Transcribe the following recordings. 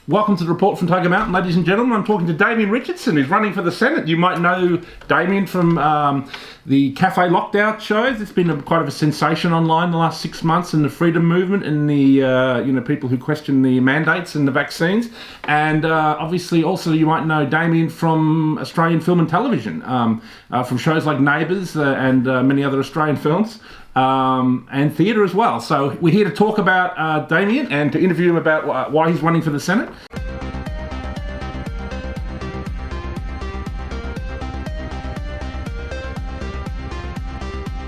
Welcome to the report from Tiger Mountain, ladies and gentlemen. I'm talking to Damien Richardson, who's running for the Senate. You might know Damien from the Cafe Lockdown shows. It's been quite of a sensation online the last 6 months in the freedom movement and the people who question the mandates and the vaccines. And obviously, also you might know Damien from Australian film and television, from shows like Neighbours and many other Australian films. And theatre as well. So we're here to talk about Damien and to interview him about why he's running for the Senate.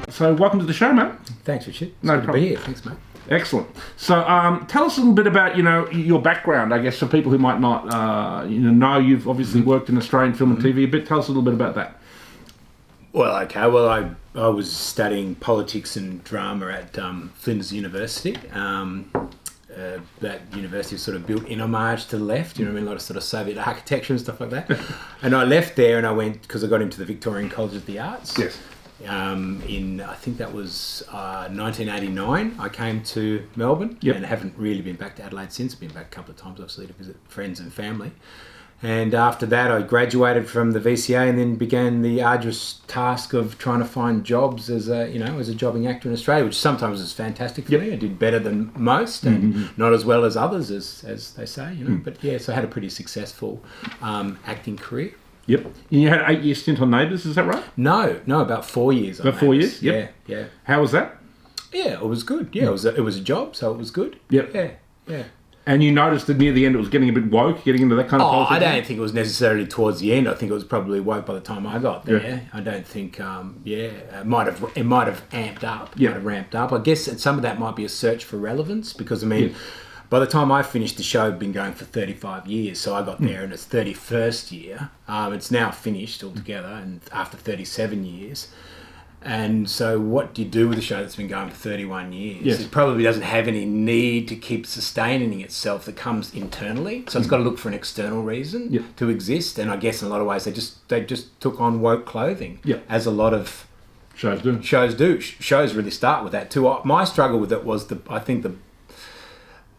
So welcome to the show, mate. Thanks, Richard. It's No good problem. to be here. Thanks, mate. Excellent. So tell us a little bit about your background, I guess, for people who might not know. You've obviously worked in Australian film and TV a bit. Tell us a little bit about that. Well, okay. Well, I was studying politics and drama at Flinders University. That university was sort of built in homage to the left, a lot of sort of Soviet architecture and stuff like that. And I left there and I went, because I got into the Victorian College of the Arts. Yes. I think that was 1989, I came to Melbourne. Yep. And haven't really been back to Adelaide since. Been back a couple of times, obviously, to visit friends and family. And after that, I graduated from the VCA and then began the arduous task of trying to find jobs as a jobbing actor in Australia, which sometimes is fantastic for me. I did better than most and not as well as others, as they say, But yeah, so I had a pretty successful acting career. Yep. And you had an 8-year stint on Neighbours, is that right? No, about 4 years. About 4 years? Yep. Yeah. How was that? Yeah, it was good. Yeah, it was a job, so it was good. Yep. Yeah. And you noticed that near the end it was getting a bit woke, getting into that kind of politics? I don't think it was necessarily towards the end. I think it was probably woke by the time I got there. Yeah. I don't think, it might have amped up. Yeah. Might have ramped up. I guess some of that might be a search for relevance because, by the time I finished the show, it'd been going for 35 years. So I got there in its 31st year. It's now finished altogether and after 37 years. And so what do you do with a show that's been going for 31 years? Yes. It probably doesn't have any need to keep sustaining itself that comes internally. So it's got to look for an external reason to exist. And I guess in a lot of ways they just took on woke clothing, as a lot of shows do. Shows really start with that too. My struggle with it was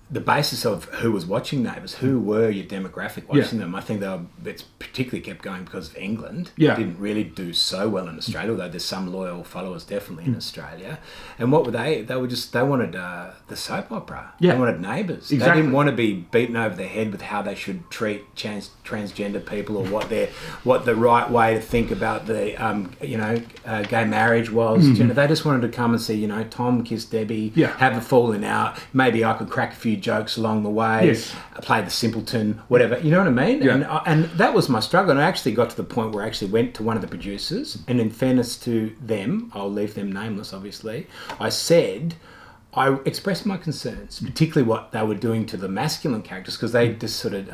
the basis of who was watching Neighbours, who were your demographic watching them. I think it's particularly kept going because of England. Yeah. It didn't really do so well in Australia, although there's some loyal followers definitely in Australia. And what were they? They wanted the soap opera. Yeah. They wanted Neighbours. Exactly. They didn't want to be beaten over the head with how they should treat transgender people or what the right way to think about the gay marriage was. They just wanted to come and see Tom kiss Debbie, have a falling out. Maybe I could crack a few jokes along the way, play the simpleton, whatever, you know what I mean? Yeah. And that was my struggle. And I actually got to the point where I actually went to one of the producers, and in fairness to them, I'll leave them nameless obviously, I expressed my concerns, particularly what they were doing to the masculine characters, because they just sort of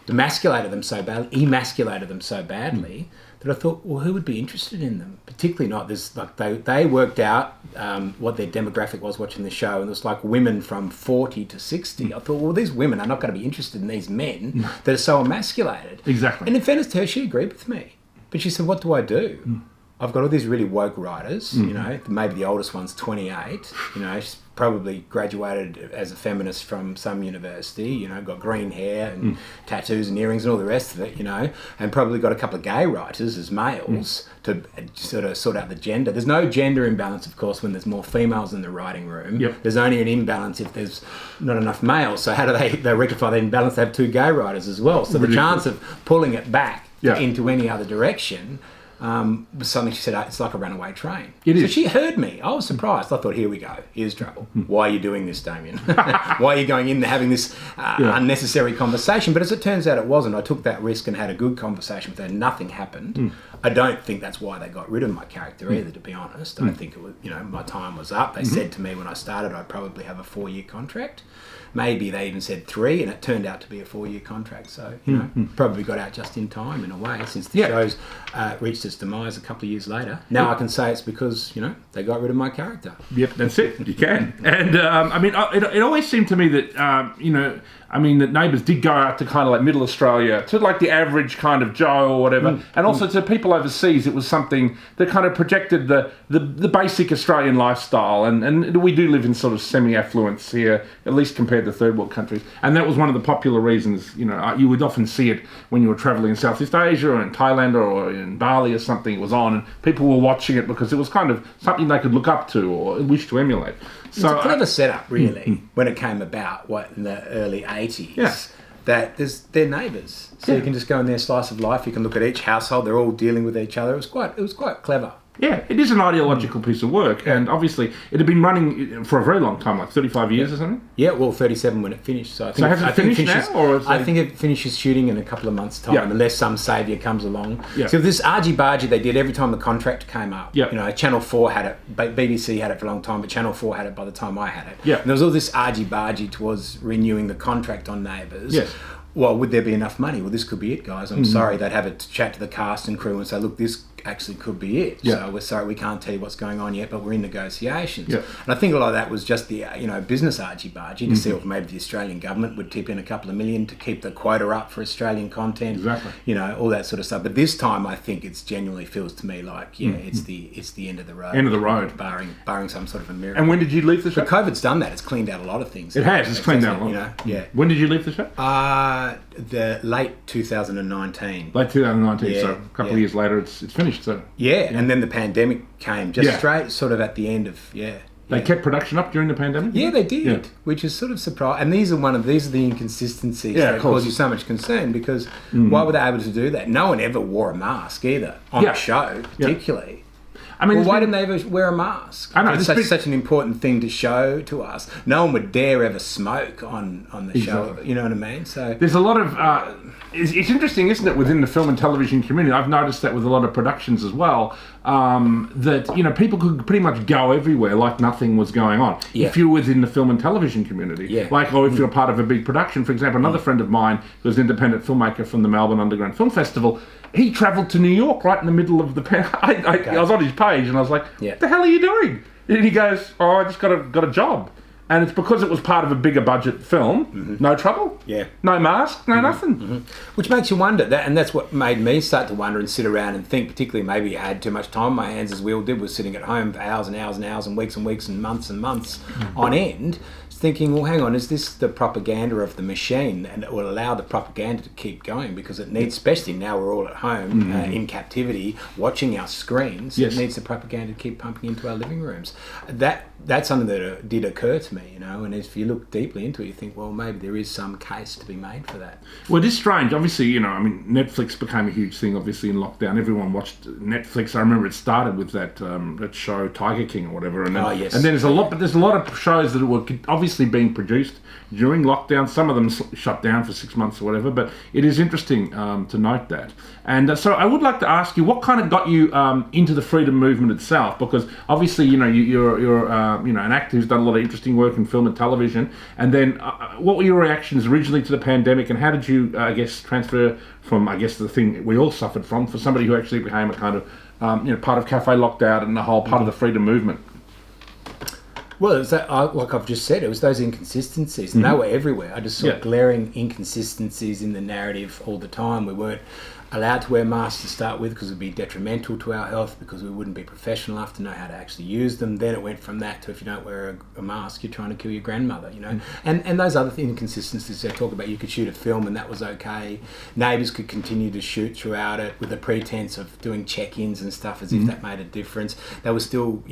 emasculated them so badly that I thought, well, who would be interested in them? Particularly not this, like they worked out what their demographic was watching the show, and it was like women from 40 to 60. I thought, well, these women are not going to be interested in these men that are so emasculated. Exactly. And in fairness to her, she agreed with me. But she said, what do I do? I've got all these really woke writers, maybe the oldest one's 28, she's probably graduated as a feminist from some university, got green hair and tattoos and earrings and all the rest of it, and probably got a couple of gay writers as males to sort of sort out the gender. There's no gender imbalance, of course, when there's more females in the writing room. Yep. There's only an imbalance if there's not enough males. So how do they rectify the imbalance? They have 2 gay writers as well. So the chance of pulling it back into any other direction was something she said, it's like a runaway train. So she heard me. I was surprised. I thought, here we go. Here's trouble. Why are you doing this, Damien? Why are you going in there having this unnecessary conversation? But as it turns out, it wasn't. I took that risk and had a good conversation with her. Nothing happened. I don't think that's why they got rid of my character either, to be honest. I think it was, my time was up. They said to me when I started, I'd probably have a 4-year contract. Maybe they even said 3, and it turned out to be a 4-year contract. So, probably got out just in time in a way, since the show's reached its demise a couple of years later. Now I can say it's because, they got rid of my character. Yep, that's it. You can. And, it always seemed to me that, that Neighbours did go out to kind of like middle Australia, to like the average kind of Joe or whatever, and also to people overseas. It was something that kind of projected the basic Australian lifestyle, and we do live in sort of semi-affluence here, at least compared compared to third world countries. And that was one of the popular reasons, you would often see it when you were travelling in Southeast Asia or in Thailand or in Bali or something. It was on and people were watching it because it was kind of something they could look up to or wish to emulate. So, it's a clever setup, really, when it came about, in the early 80s. Yeah. That they're neighbours. So you can just go in their slice of life. You can look at each household. They're all dealing with each other. It was quite clever. Yeah, it is an ideological piece of work, and obviously it had been running for a very long time, like 35 years or something. Yeah, well, 37 when it finished. So I think has it finished now, or I think it finishes shooting in a couple of months' time, unless some saviour comes along. Yeah. So this argy-bargy they did every time the contract came up. Yeah. Channel 4 had it, BBC had it for a long time, but Channel 4 had it by the time I had it. Yeah. And there was all this argy-bargy towards renewing the contract on Neighbours. Yes. Well, would there be enough money? Well, this could be it, guys. I'm sorry. They'd have a chat to the cast and crew and say, look, this actually could be it. Yeah. So we're sorry, we can't tell you what's going on yet, but we're in negotiations. Yeah. And I think a lot of that was just the business argy-bargy to see if maybe the Australian government would tip in a couple of million to keep the quota up for Australian content. Exactly. All that sort of stuff. But this time, I think it genuinely feels to me like it's the end of the road. End of the road. barring some sort of a miracle. And when did you leave the show? But COVID's done that. It's cleaned out a lot of things. It has. It's cleaned out a lot. Yeah. When did you leave the show? The late 2019. Late 2019. Yeah, So a couple of years later, it's finished. So and then the pandemic came straight sort of at the end of They kept production up during the pandemic? Yeah, they did, which is sort of surprising. And these are the inconsistencies that cause you so much concern because why were they able to do that? No one ever wore a mask either on the show, particularly. I mean, why didn't they ever wear a mask? I know, it's such an important thing to show to us. No one would dare ever smoke on the show. You know what I mean? So there's a lot of... it's interesting, isn't it, within the film and television community? I've noticed that with a lot of productions as well, that, people could pretty much go everywhere like nothing was going on. Yeah. If you're within the film and television community. Yeah. Or if you're part of a big production. For example, another friend of mine who's an independent filmmaker from the Melbourne Underground Film Festival, he travelled to New York right in the middle of the... I was on his page and I was like, what the hell are you doing? And he goes, I just got a job. And it's because it was part of a bigger budget film. No trouble. Yeah. No mask, no nothing. Which makes you wonder, and that's what made me start to wonder and sit around and think, particularly maybe I had too much time on my hands, as we all did, was sitting at home for hours and hours and hours and weeks and months on end, thinking, well, hang on, is this the propaganda of the machine? And it will allow the propaganda to keep going because it needs, especially now we're all at home in captivity, watching our screens, it needs the propaganda to keep pumping into our living rooms. That's something that did occur to me, and if you look deeply into it, you think, well, maybe there is some case to be made for that. Well, it is strange. Obviously, Netflix became a huge thing, obviously, in lockdown. Everyone watched Netflix. I remember it started with that show, Tiger King or whatever. And then, and then there's a lot of shows that were obviously being produced during lockdown. Some of them shut down for 6 months or whatever, but it is interesting to note that. And so I would like to ask you, what kind of got you into the freedom movement itself? Because obviously, you're an actor who's done a lot of interesting work in film and television. And then what were your reactions originally to the pandemic, and how did you, transfer from, the thing we all suffered from, for somebody who actually became a kind of, part of Cafe Lockdown and the whole part of the freedom movement? Well, it was that, like I've just said, it was those inconsistencies, and they were everywhere. I just saw glaring inconsistencies in the narrative all the time. We weren't allowed to wear masks to start with because it would be detrimental to our health, because we wouldn't be professional enough to know how to actually use them. Then it went from that to, if you don't wear a mask, you're trying to kill your grandmother, And those other inconsistencies they talk about, you could shoot a film and that was okay. Neighbours could continue to shoot throughout it with the pretense of doing check-ins and stuff as if that made a difference. They were still,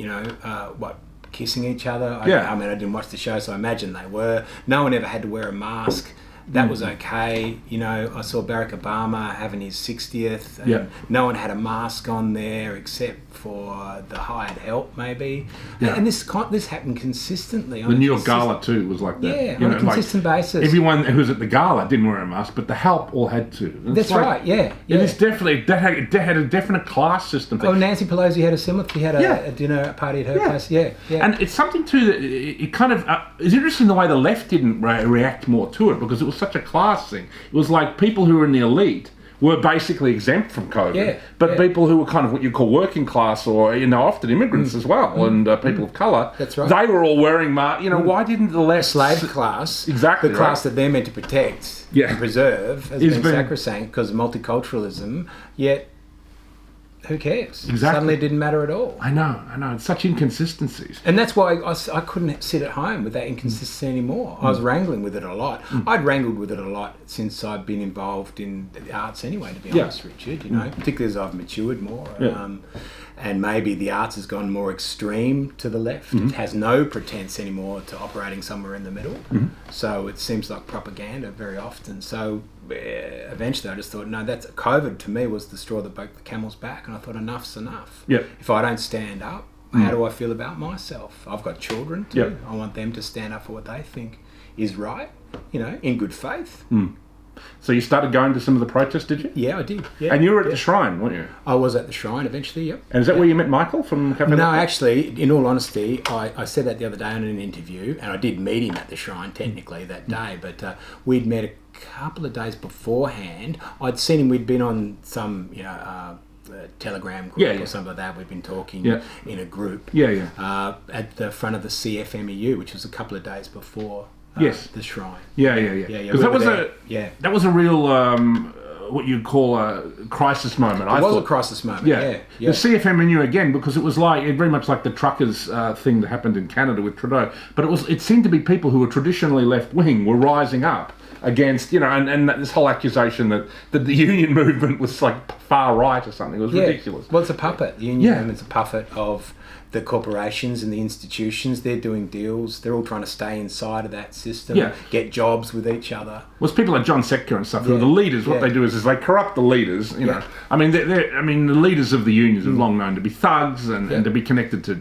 kissing each other. I didn't watch the show, so I imagine they were. No one ever had to wear a mask. That was okay. I saw Barack Obama having his 60th. And no one had a mask on there except for the hired help, maybe. Yeah. And this happened consistently. The New York Gala too was like that. Yeah, on a consistent basis. Everyone who was at the gala didn't wear a mask, but the help all had to. That's right. Yeah. It is definitely that had a definite class system. Oh, Nancy Pelosi had a similar. She had a dinner party at her place. Yeah. And it's something too that it kind of is interesting the way the left didn't react more to it, because it was such a class thing. It was like people who were in the elite were basically exempt from COVID, but people who were kind of what you call working class, or often immigrants as well, and people of colour, that's right, they were all wearing masks. Why didn't the left slave class, exactly the class that they're meant to protect and preserve, has been sacrosanct because of multiculturalism, yet who cares? Exactly. Suddenly it didn't matter at all. I know. It's such inconsistencies. And that's why I couldn't sit at home with that inconsistency anymore. I was wrangling with it a lot. I'd wrangled with it a lot since I'd been involved in the arts anyway, to be honest, Richard, particularly as I've matured more. And maybe the arts has gone more extreme to the left. It has no pretense anymore to operating somewhere in the middle. So it seems like propaganda very often. So eventually I just thought, no, that's COVID to me was the straw that broke the camel's back. And I thought, enough's enough. If I don't stand up, how do I feel about myself? I've got children too. I want them to stand up for what they think is right, in good faith. So you started going to some of the protests, did you? Yeah, I did. Yeah. And you were at the Shrine, weren't you? I was at the Shrine eventually, yep. And is that where you met Michael from Cafe? No, actually, in all honesty, I said that the other day in an interview, and I did meet him at the Shrine technically that day, but we'd met a couple of days beforehand. I'd seen him, we'd been on some, Telegram group or something like that. We'd been talking in a group at the front of the CFMEU, which was a couple of days before the Shrine. Because that was a real what you'd call a crisis moment. It was a crisis moment. The CFMEU again, because it was very much like the truckers thing that happened in Canada with Trudeau. But it seemed to be people who were traditionally left wing were rising up against, and this whole accusation that the union movement was like far right or something. It was ridiculous. Well, it's a puppet. The union movement's a puppet of the corporations and the institutions. They're doing deals. They're all trying to stay inside of that system, get jobs with each other. Well, it's people like John Setka and stuff who are the leaders. What they do is they corrupt the leaders. You know, I mean, the leaders of the unions are long known to be thugs and to be connected to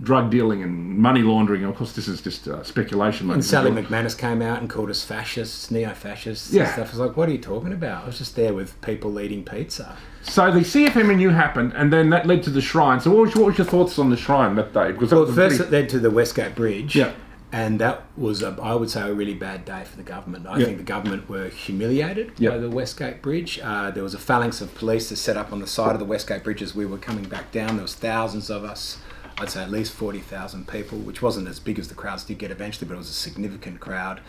drug dealing and money laundering. And of course, this is just speculation. And Sally McManus came out and called us fascists, neo-fascists. And stuff. I was like, what are you talking about? I was just there with people eating pizza. So the CFMEU happened, and then that led to the Shrine. So what was your thoughts on the Shrine that day? Because it led to the Westgate Bridge. Yeah. And that was, I would say, a really bad day for the government. I think the government were humiliated by the Westgate Bridge. There was a phalanx of police that set up on the side of the Westgate Bridge as we were coming back down. There was thousands of us. I'd say at least 40,000 people, which wasn't as big as the crowds did get eventually, but it was a significant crowd.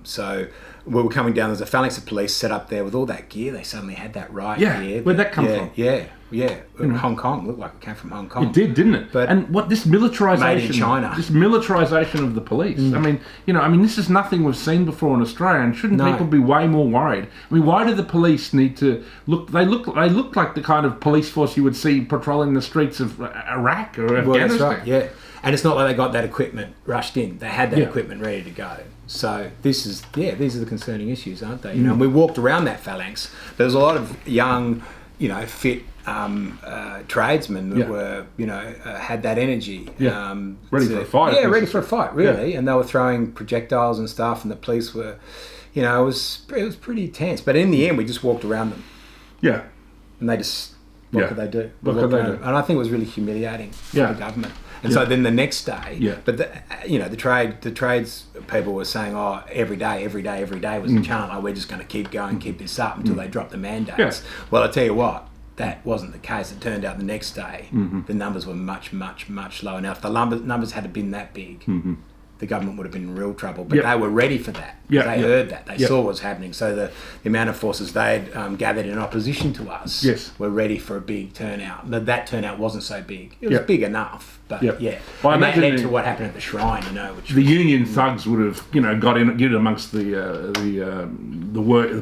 So we were coming down, there was a phalanx of police set up there with all that gear. They suddenly had that riot gear. Where'd that come from? Hong Kong. Looked like it came from Hong Kong. It did, didn't it? But and what this militarisation, made in China. This militarisation of the police. I mean, this is nothing we've seen before in Australia. And shouldn't people be way more worried? I mean, why do the police need to look? They look like the kind of police force you would see patrolling the streets of Iraq or Afghanistan. Well, that's right. Yeah. And it's not like they got that equipment rushed in. They had that equipment ready to go. So these are the concerning issues, aren't they? And we walked around that phalanx. There was a lot of young, fit tradesmen that were, had that energy. Ready for a fight. Yeah, ready for a fight, really. And they were throwing projectiles and stuff, and the police were, it was pretty tense. But in the end, we just walked around them. Yeah. And they just, what could they do? What could they do? And I think it was really humiliating for the government. And so then the next day, but the trades people were saying, every day was the chant. We're just going to keep going, keep this up until they drop the mandates. Well, I tell you what, that wasn't the case. It turned out the next day, the numbers were much, much, much lower. Now, if the numbers had been that big, the government would have been in real trouble. But they were ready for that. They heard that. They saw what was happening. So the amount of forces they had gathered in opposition to us were ready for a big turnout. But that turnout wasn't so big. It was big enough. But well, and that led to what happened at the Shrine, which the union thugs would have, got in amongst the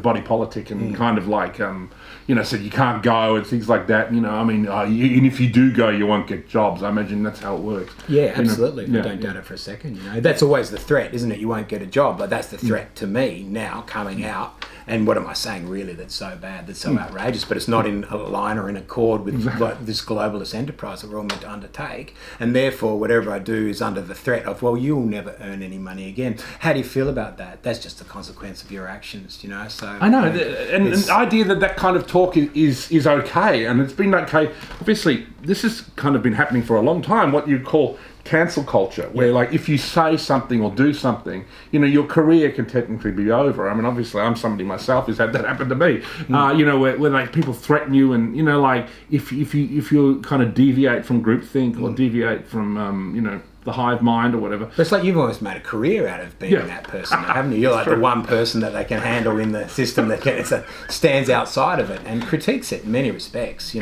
body politic and kind of like, said you can't go and things like that. And if you do go, you won't get jobs. I imagine that's how it works. Yeah, absolutely. I don't doubt it for a second. That's always the threat, isn't it? You won't get a job, but that's the threat to me now coming out. And what am I saying really that's so bad, that's so outrageous, but it's not in a line or in accord with this globalist enterprise that we're all meant to undertake. And therefore, whatever I do is under the threat of, you'll never earn any money again. How do you feel about that? That's just the consequence of your actions, So I know, and the idea that kind of talk is okay, and it's been okay. Obviously, this has kind of been happening for a long time, what you call cancel culture, where like if you say something or do something, your career can technically be over. I mean, obviously, I'm somebody myself who's had that happen to me. Where like people threaten you, and like if you kind of deviate from groupthink or deviate from the hive mind or whatever. But it's like you've almost made a career out of being that person, haven't you? You're like the one person that they can handle in the system that stands outside of it and critiques it in many respects.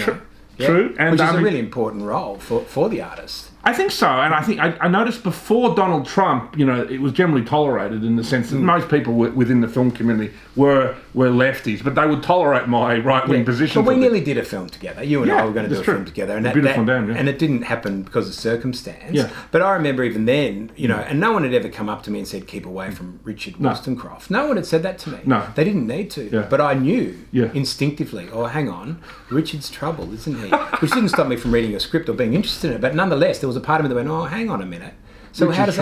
True. And which is a really important role for the artist. I think so, and I think I noticed before Donald Trump, it was generally tolerated in the sense that most people within the film community were lefties, but they would tolerate my right-wing position. But we nearly did a film together. You and I were going to do a film together, and and it didn't happen because of circumstance. Yeah. But I remember even then, and no one had ever come up to me and said, "Keep away from Richard Wollstonecraft." No one had said that to me. No, they didn't need to. Yeah. But I knew instinctively. Oh, hang on, Richard's trouble, isn't he? Which didn't stop me from reading your script or being interested in it. But nonetheless, there was a part of me that went, "Oh, hang on a minute." So how does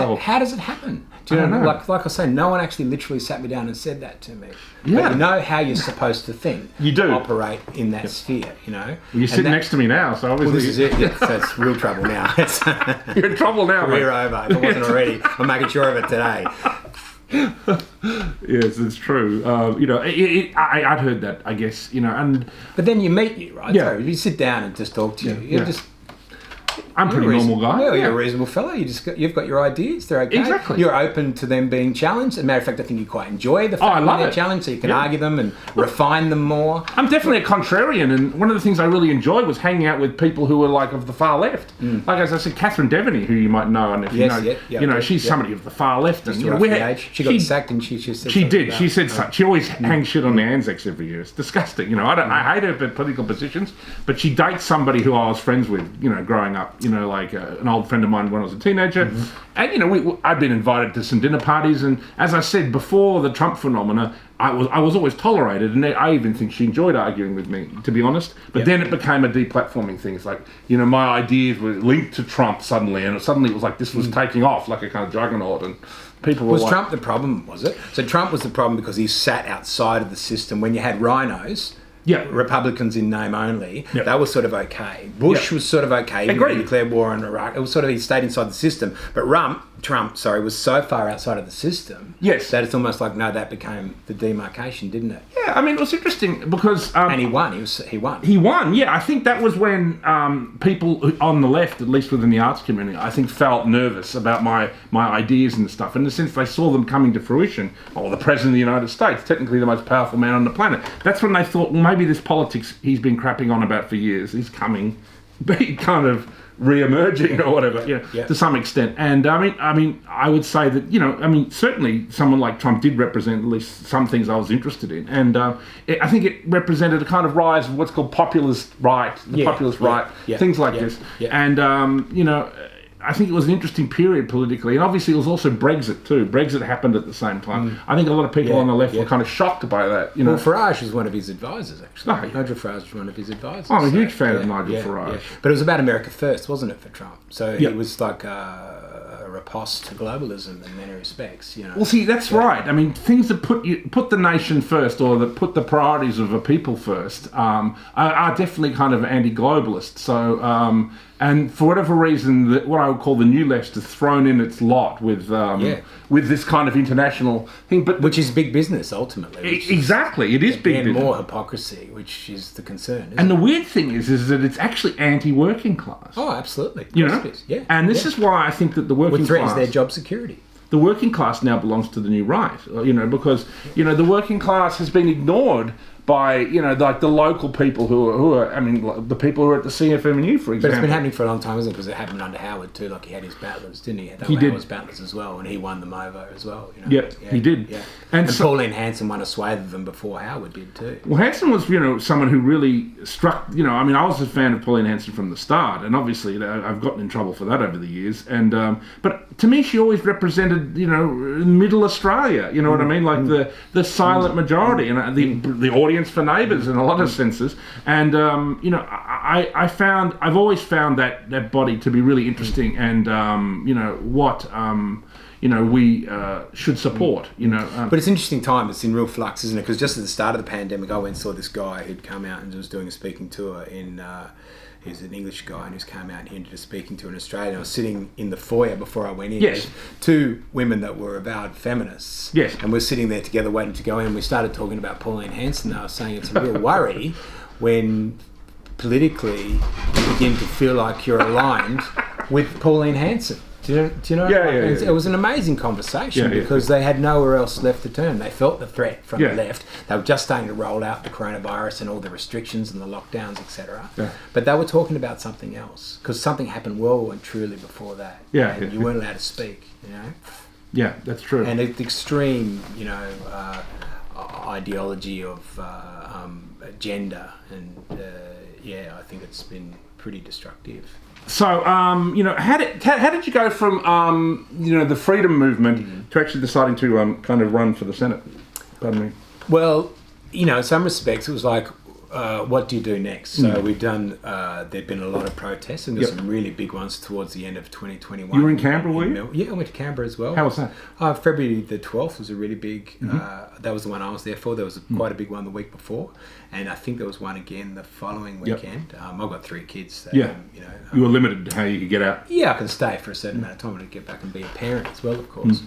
it happen? Do you know? Like I say, no one actually literally sat me down and said that to me. Yeah. But you know how you're supposed to think. You do operate in that sphere. Well, you're sitting next to me now, so obviously this is it. Yeah, so it's real trouble now. You're in trouble now. Career over. If it wasn't already, I'm making sure of it today. Yes, it's true. I'd heard that, I guess, But then you meet you, right? Yeah. So you sit down and just talk to you. You're just. I'm a pretty normal guy. Yeah, you're a reasonable fellow. You've got your ideas. They're okay. Exactly. You're open to them being challenged. As a matter of fact, I think you quite enjoy the fact that they're challenged, so you can argue them and refine them more. I'm definitely a contrarian, and one of the things I really enjoyed was hanging out with people who were like of the far left. Like as I said, Catherine Devaney, who you might know, and if she's somebody of the far left. And she got sacked, and she said she did. She said so. She always hangs shit on the Anzacs every year. It's disgusting. I hate her political positions, but she dates somebody who I was friends with. Growing up. An old friend of mine when I was a teenager, and I'd been invited to some dinner parties, and as I said before the Trump phenomena, I was always tolerated, and I even think she enjoyed arguing with me, to be honest. But then it became a deplatforming thing. It's like my ideas were linked to Trump suddenly, and suddenly it was like this was taking off like a kind of juggernaut, and people were Trump the problem? Was it? So Trump was the problem because he sat outside of the system when you had rhinos. Yeah, Republicans in name only. Yep. That was sort of okay. Bush was sort of okay. He declared war on Iraq. It was sort of he stayed inside the system. But Trump, was so far outside of the system. Yes, that it's almost like that became the demarcation, didn't it? Yeah, I mean it was interesting because and he won. He won. He won. Yeah, I think that was when people on the left, at least within the arts community, I think felt nervous about my ideas and stuff. In the sense they saw them coming to fruition. Oh, the president of the United States, technically the most powerful man on the planet. That's when they thought, well, maybe this politics he's been crapping on about for years is coming, be kind of re-emerging or whatever, to some extent. And I mean, I would say that certainly someone like Trump did represent at least some things I was interested in, and I think it represented a kind of rise of what's called populist right, things like this, and I think it was an interesting period politically, and obviously it was also Brexit too. Brexit happened at the same time. I think a lot of people on the left were kind of shocked by that. Well, Farage was one of his advisors, actually. Nigel Farage was one of his advisors. I'm a huge fan of Nigel Farage. But it was about America first, wasn't it, for Trump? So he was like a riposte to globalism in many respects. Well, see, that's right. I mean, things that put the nation first, or that put the priorities of a people first, are definitely kind of anti-globalist. So. And for whatever reason, what I would call the new left has thrown in its lot with this kind of international thing, which is big business ultimately. Exactly, it is big business. More hypocrisy, which is the concern. And the weird thing is that it's actually anti-working class. Oh, absolutely. Yeah. And this is why I think that the working threatens class their job security. The working class now belongs to the new right. Because the working class has been ignored by like the local people who are the people who are at the CFMU, for example. But it's been happening for a long time, isn't it? Because it happened under Howard too. Like he had his battlers, didn't he? He did his battlers as well, and he won the MOVO as well. He did. Yeah. And Pauline Hanson won a swathe of them before Howard did too. Well, Hanson was someone who really struck. I was a fan of Pauline Hanson from the start, and obviously I've gotten in trouble for that over the years. And but to me, she always represented middle Australia. You know what I mean? Like the silent majority and the audience for Neighbours in a lot of senses, and I've always found that body to be really interesting, and what we should support. But it's an interesting time. It's in real flux, isn't it? Because just at the start of the pandemic, I went and saw this guy who'd come out and was doing a speaking tour in. He's an English guy and he's come out here and did a speaking tour in Australia. I was sitting in the foyer before I went in. Yes. Two women that were avowed feminists. Yes. And we're sitting there together waiting to go in. We started talking about Pauline Hanson. I was saying it's a real worry when politically you begin to feel like you're aligned with Pauline Hanson. Do you know? It was an amazing conversation because they had nowhere else left to turn. They felt the threat from the left. They were just starting to roll out the coronavirus and all the restrictions and the lockdowns, etc. Yeah. But they were talking about something else because something happened well and truly before that. You weren't allowed to speak. Yeah, that's true. And the extreme, ideology of gender, and I think it's been pretty destructive. So, how did you go from, the freedom movement to actually deciding to kind of run for the Senate? Pardon me. Well, in some respects, it was like, what do you do next? So we've done, there've been a lot of protests, and there's some really big ones towards the end of 2021. You were in Canberra, were you? Yeah, I went to Canberra as well. How was that? February the 12th was a really big, that was the one I was there for. There was quite a big one the week before, and I think there was one again the following weekend. I've got 3 kids. That, you were limited to how you could get out. Yeah, I can stay for a certain amount of time and get back and be a parent as well, of course.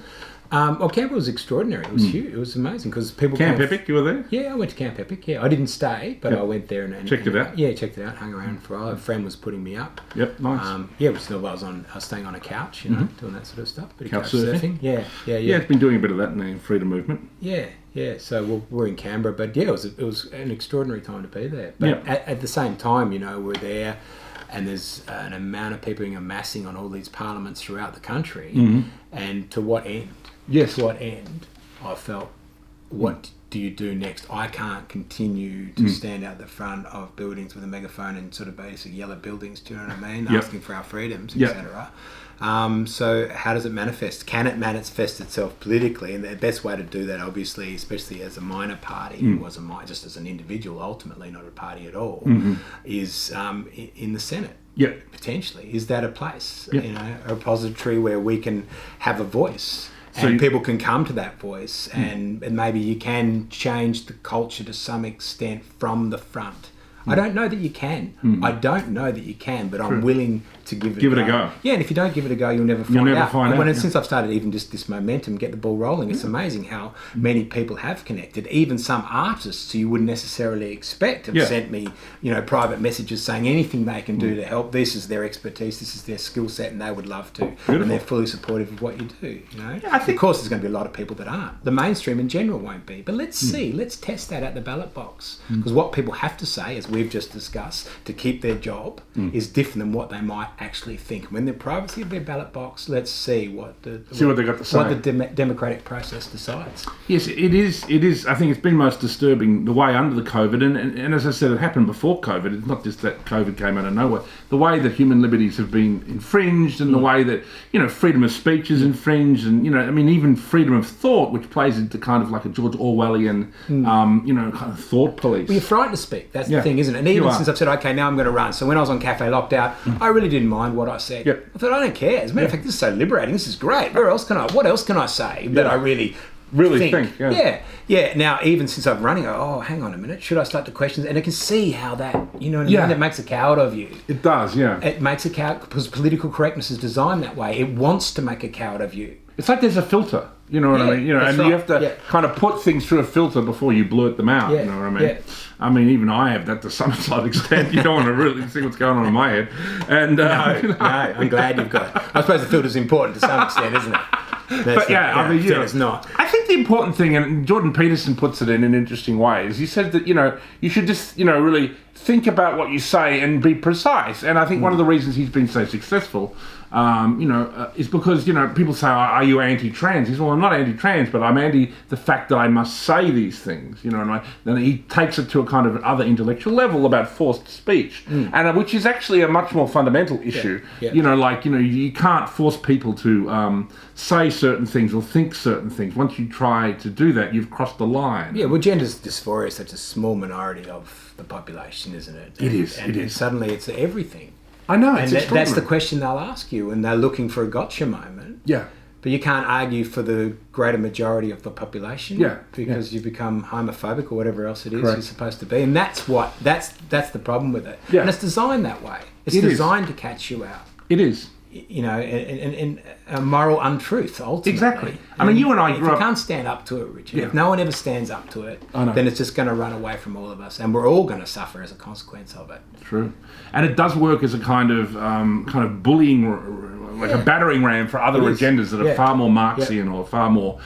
Canberra was extraordinary. It was huge. It was amazing because people. Camp Epic, you were there? Yeah, I went to Camp Epic. Yeah, I didn't stay, but I went there and checked it out. Yeah, checked it out. Hung around for a while. A friend was putting me up. Yep, nice. I was staying on a couch, doing that sort of stuff. Bit of couch surfing. Yeah. Yeah, it's been doing a bit of that in the freedom movement. Yeah. So we're in Canberra, but it was an extraordinary time to be there. But at the same time, we're there. And there's an amount of people amassing on all these parliaments throughout the country. And to what end? Yes. To what end? I felt, what do you do next? I can't continue to stand out the front of buildings with a megaphone and sort of basically yell at buildings, do you know what I mean? Asking for our freedoms, etc. So how does it manifest? Can it manifest itself politically? And the best way to do that, obviously, especially as a minor party, just as an individual, ultimately not a party at all, is in the Senate. Potentially. Is that a place, a repository where we can have a voice? And people can come to that voice, and maybe you can change the culture to some extent from the front. I don't know that you can. I don't know that you can, but I'm willing to give it a go. Yeah, and if you don't give it a go, you'll never find out. Since I've started even just this momentum, get the ball rolling, it's amazing how many people have connected. Even some artists who you wouldn't necessarily expect have sent me, private messages saying anything they can do to help. This is their expertise, this is their skill set, and they would love to. Beautiful. And they're fully supportive of what you do. I think, of course, there's going to be a lot of people that aren't. The mainstream in general won't be. But let's see. Let's test that at the ballot box. Because what people have to say, as we've just discussed, to keep their job is different than what they might actually think. When the privacy of their ballot box, let's see what they got to say. What the democratic process decides. Yes, it is. I think it's been most disturbing the way under the COVID, and as I said, it happened before COVID. It's not just that COVID came out of nowhere. The way that human liberties have been infringed, and the way that freedom of speech is infringed, and even freedom of thought, which plays into kind of like a George Orwellian, kind of thought police. Well, you're frightened to speak. That's the thing, isn't it? And even since I've said, okay, now I'm going to run. So when I was on Cafe Locked Out, I really didn't mind what I said. I thought, I don't care. As a matter of fact, this is so liberating. This is great. What else can I say that I really think? Now, even since I'm running, hang on a minute. Should I start to question? And I can see how that, it makes a coward of you. It does, It makes a coward because political correctness is designed that way. It wants to make a coward of you. It's like there's a filter. You know what I mean? And you have to kind of put things through a filter before you blurt them out. You know what I mean? I mean, even I have that to some slight extent. You don't want to really see what's going on in my head. And no, I'm glad you've got it. I suppose the filter's important to some extent, isn't it? It's not. I think the important thing, and Jordan Peterson puts it in an interesting way, is he said that, you should just, really think about what you say and be precise. And I think one of the reasons he's been so successful, is because, people say, are you anti-trans? He says, well, I'm not anti-trans, but I'm anti the fact that I must say these things, and then he takes it to a kind of other intellectual level about forced speech, and which is actually a much more fundamental issue. You can't force people to say certain things or think certain things. Once you try to do that, you've crossed the line. Yeah, well, gender dysphoria is such a small minority of the population, isn't it? It is. Suddenly it's everything. I know, and that's the question they'll ask you, and they're looking for a gotcha moment. Yeah. But you can't argue for the greater majority of the population because you become homophobic or whatever else it is you're supposed to be. And that's the problem with it. Yeah. And it's designed that way. It's designed to catch you out. It is. And a moral untruth, ultimately. Exactly. I mean, you and I grew up... If you can't stand up to it, Richard, if no one ever stands up to it, then it's just going to run away from all of us, and we're all going to suffer as a consequence of it. True. And it does work as a kind of bullying like a battering ram for other agendas that are far more Marxian or far more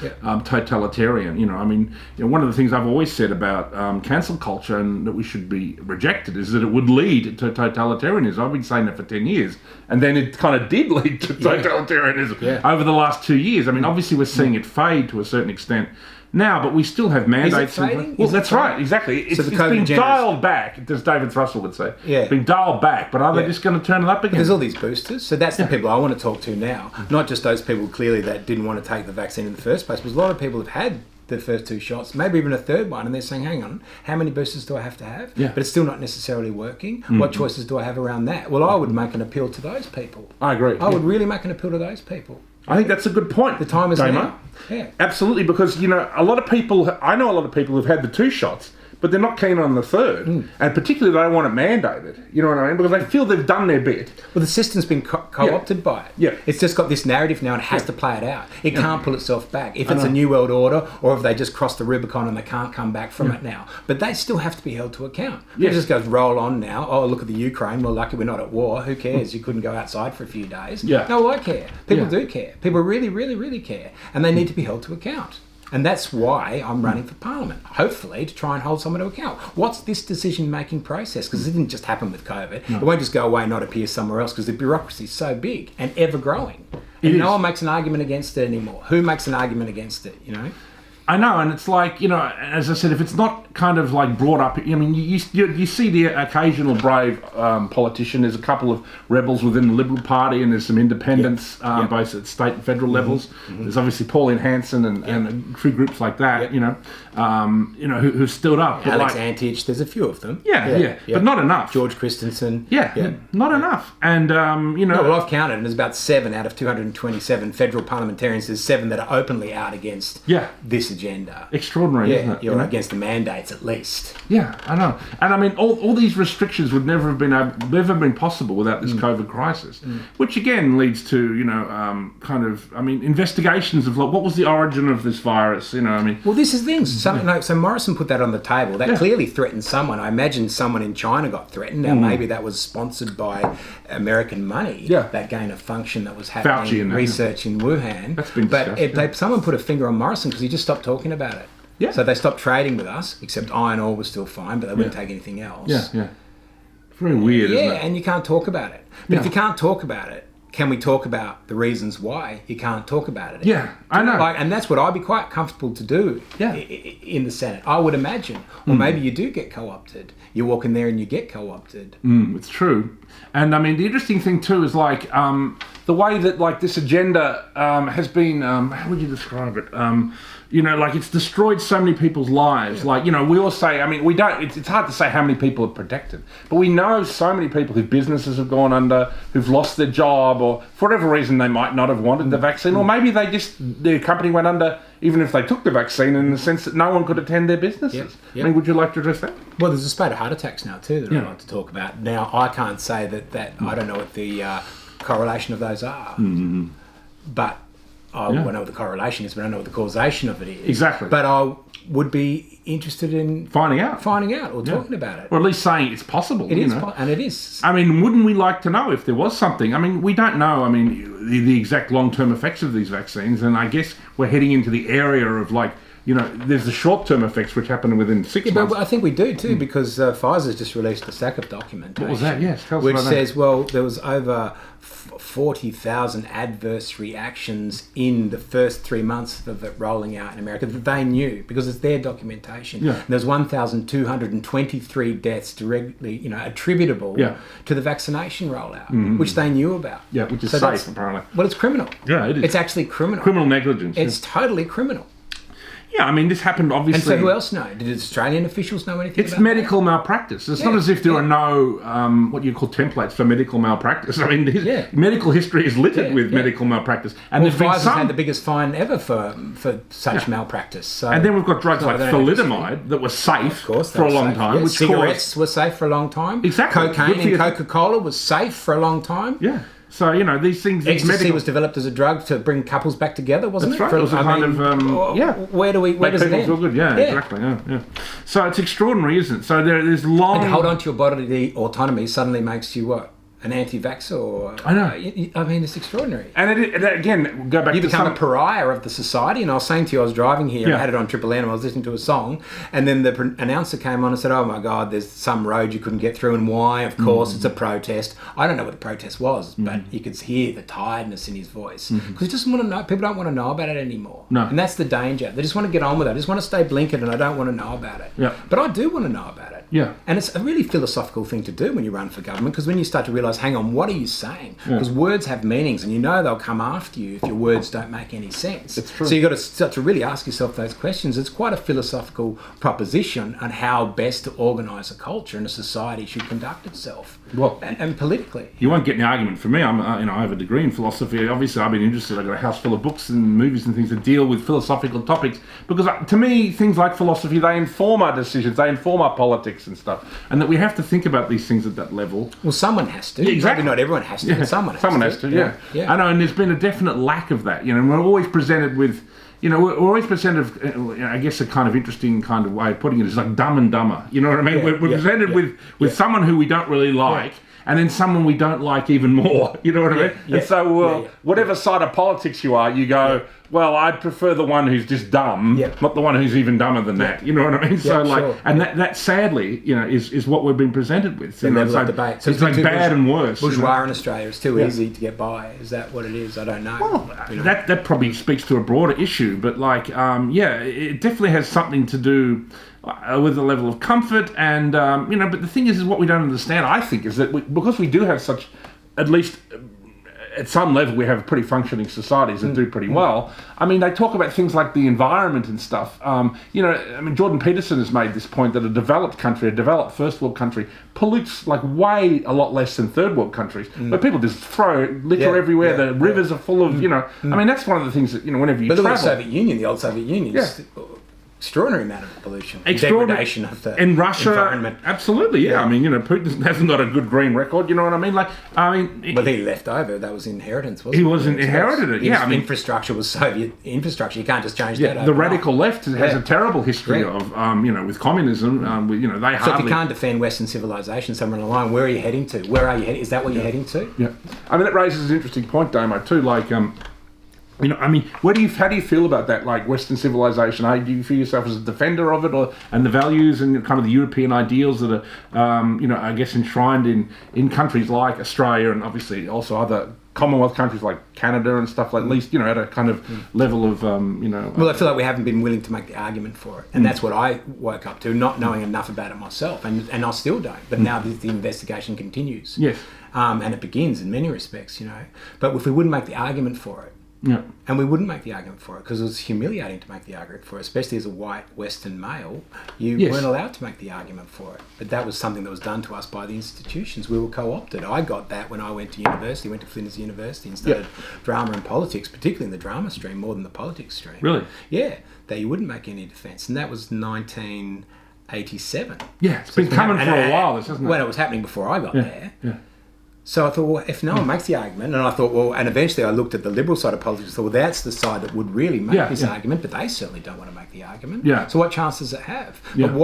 totalitarian. You know, I mean, one of the things I've always said about cancel culture and that we should be rejected is that it would lead to totalitarianism. I've been saying that for 10 years. And then it kind of did lead to totalitarianism over the last 2 years. I mean, obviously we're seeing it fade to a certain extent now, but we still have mandates. Is it fading? Well, that's right, exactly. It's been dialed back, as David Thrussell would say. Yeah. It's been dialed back, but are they just going to turn it up again? There's all these boosters. So that's the people I want to talk to now. Not just those people clearly that didn't want to take the vaccine in the first place, but a lot of people have had the first 2 shots, maybe even a third one, and they're saying, hang on, how many boosters do I have to have? Yeah. But it's still not necessarily working. What choices do I have around that? Well, I would make an appeal to those people. I agree. I would really make an appeal to those people. I think that's a good point. The time is Damo. now. Yeah. Absolutely, because, you know, I know a lot of people who've had the 2 shots, but they're not keen on the third. And particularly they don't want it mandated. You know what I mean? Because they feel they've done their bit. Well, the system's been co-opted by it. Yeah. It's just got this narrative now and it has to play it out. It can't pull itself back. If it's a new world order or if they just crossed the Rubicon and they can't come back from it now. But they still have to be held to account. It just goes roll on now. Oh, look at the Ukraine. Well, lucky we're not at war. Who cares? You couldn't go outside for a few days. Yeah. No, well, I care. People do care. People really, really, really care. And they need to be held to account. And that's why I'm running for Parliament, hopefully to try and hold someone to account. What's this decision-making process? Because it didn't just happen with COVID. It won't just go away and not appear somewhere else because the bureaucracy is so big and ever-growing. And no one makes an argument against it anymore. Who makes an argument against it, you know? I know, and it's like, you know, as I said, if it's not kind of like brought up, I mean, you see the occasional brave politician. There's a couple of rebels within the Liberal Party, and there's some independents, both at state and federal levels. There's obviously Pauline Hanson and a few groups like that, you know, who've stood up. Alex Antich, there's a few of them. But not enough. George Christensen. Not enough. And, you know... No, well, I've counted, and there's about 7 out of 227 federal parliamentarians. There's 7 that are openly out against this agenda. Extraordinary, isn't it? You're against the mandates, at least. Yeah, I know. And I mean, all these restrictions would never have been possible without this COVID crisis, which again leads to, you know, investigations of like, what was the origin of this virus, you know, I mean... Well, this is things. So Morrison put that on the table. That clearly threatened someone. I imagine someone in China got threatened. Now, maybe that was sponsored by American money, that gain of function that was happening in research in Wuhan. That's been discussed, but someone put a finger on Morrison because he just stopped talking about it. Yeah. So they stopped trading with us, except iron ore was still fine, but they wouldn't take anything else. Yeah. Very weird, isn't it? Yeah, and you can't talk about it. But if you can't talk about it, can we talk about the reasons why you can't talk about it? Yeah, I know. And that's what I'd be quite comfortable to do in the Senate, I would imagine. Or maybe you do get co-opted. You walk in there and you get co-opted. It's true. And I mean, the interesting thing too is like the way that like this agenda has been, how would you describe it? You know, like it's destroyed so many people's lives. Like, you know, we all say, I mean, we don't, it's hard to say how many people are protected, but we know so many people whose businesses have gone under, who've lost their job, or for whatever reason they might not have wanted the vaccine, or maybe their company went under even if they took the vaccine, in the sense that no one could attend their businesses. I mean, would you like to address that? Well, there's a spate of heart attacks now too that I'd like to talk about. Now, I can't say that I don't know what the correlation of those are, but I know what the correlation is, but I don't know what the causation of it is. Exactly. But I would be interested in finding out or talking about it. Or at least saying it's possible. It is, and it is. I mean, wouldn't we like to know if there was something? I mean, we don't know, I mean, the exact long-term effects of these vaccines, and I guess we're heading into the area of like, you know, there's the short-term effects which happen within 6 months. But I think we do too, because Pfizer's just released a SACP documentation. What was that? Yes, tell us which about says, that. well, there was over 40,000 adverse reactions in the first 3 months of it rolling out in America that they knew, because it's their documentation. Yeah. And there's 1,223 deaths directly, you know, attributable to the vaccination rollout, which they knew about. Yeah, which is safe, apparently. Well, it's criminal. Yeah, it is. It's actually criminal. Criminal negligence. It's totally criminal. Yeah, I mean, this happened obviously... And so who else know? Did Australian officials know anything about It's medical malpractice. It's not as if there are no, what you call templates for medical malpractice. I mean, medical history is littered with medical malpractice. And well, Pfizer's had the biggest fine ever for such malpractice. So, and then we've got drugs like thalidomide that were safe for a long time. Yeah, which cigarettes were safe for a long time. Exactly. Cocaine in Coca-Cola was safe for a long time. Yeah. So, you know, these things... Ecstasy was developed as a drug to bring couples back together, wasn't it? That's right. It was a kind of... Where does it end? Feel good. Yeah, exactly. Yeah. So it's extraordinary, isn't it? So there's long... And to hold on to your bodily autonomy suddenly makes you what? an anti-vaxxer or... I know. I mean, it's extraordinary. And again, go back you to become a pariah of the society. And I was saying to you, I was driving here, and I had it on Triple M, and I was listening to a song, and then the announcer came on and said, oh my God, there's some road you couldn't get through, and why? Of course, it's a protest. I don't know what the protest was, but you could hear the tiredness in his voice. Because he doesn't want to know, people don't want to know about it anymore. No. And that's the danger. They just want to get on with it. I just want to stay blinkered, and I don't want to know about it. Yeah. But I do want to know about it. Yeah. And it's a really philosophical thing to do when you run for government, because when you start to realise, hang on, what are you saying? Because words have meanings, and you know they'll come after you if your words don't make any sense. It's true. So you've got to start to really ask yourself those questions. It's quite a philosophical proposition on how best to organise a culture and a society should conduct itself. Well, and politically. You won't get an argument from me. I have a degree in philosophy. Obviously, I've been interested. I've got a house full of books and movies and things that deal with philosophical topics, because to me, things like philosophy, they inform our decisions, they inform our politics and stuff, and that we have to think about these things at that level. Well, someone has to. Yeah, exactly. Maybe not everyone has to, but someone has to. Yeah. I know, and there's been a definite lack of that. We're always presented with, we're always presented, I guess a kind of interesting kind of way of putting it is like Dumb and Dumber. You know what I mean? We're presented with someone who we don't really like. Yeah. And then someone we don't like even more, you know what I mean? And so, whatever side of politics you are, you go, well, I'd prefer the one who's just dumb, not the one who's even dumber than that. You know what I mean? So, and that sadly, is what we've been presented with. So debate. So it's like bad and worse. Bourgeois in Australia, it's too easy to get by. Is that what it is? I don't know. Well, that probably speaks to a broader issue, but it definitely has something to do with a level of comfort, and but the thing is what we don't understand, I think, is that because we do have such, at least at some level, we have pretty functioning societies that do pretty well. I mean, they talk about things like the environment and stuff. Jordan Peterson has made this point that a developed country, a developed first world country, pollutes like way a lot less than third world countries. But people just throw litter everywhere. The rivers are full of, I mean, that's one of the things that, whenever you travel. But the old Soviet Union, extraordinary amount of pollution, degradation of the in Russia, environment. Absolutely, I mean, Putin hasn't got a good green record. You know what I mean? But he left over. That was inheritance, wasn't it? He wasn't inherited it. Yeah, infrastructure was Soviet infrastructure. You can't just change that. The radical left has a terrible history of, with communism. they hardly. So if you can't defend Western civilization somewhere along the line, where are you heading to? Where are you heading? Is that what you're heading to? Yeah, I mean, that raises an interesting point, Damo, too. How do you feel about that? Like Western civilization, do you feel yourself as a defender of it, and the values and kind of the European ideals that are, I guess enshrined in countries like Australia and obviously also other Commonwealth countries like Canada and stuff, like at least at a kind of level of Well, I feel like we haven't been willing to make the argument for it, and that's what I woke up to, not knowing enough about it myself, and I still don't. But now the investigation continues, and it begins in many respects, But if we wouldn't make the argument for it. Yeah. And we wouldn't make the argument for it because it was humiliating to make the argument for it, especially as a white Western male. You weren't allowed to make the argument for it. But that was something that was done to us by the institutions. We were co-opted. I got that when I went to university, went to Flinders University and studied drama and politics, particularly in the drama stream more than the politics stream. Really? Yeah. That you wouldn't make any defence. And that was 1987. Yeah, it's been coming for a while, hasn't it? Well, it was happening before I got there. Yeah. So I thought, well, if no one makes the argument, and I thought, and eventually I looked at the liberal side of politics and thought, well, that's the side that would really make this argument, but they certainly don't want to make the argument. Yeah. So what chance does it have? Yeah. But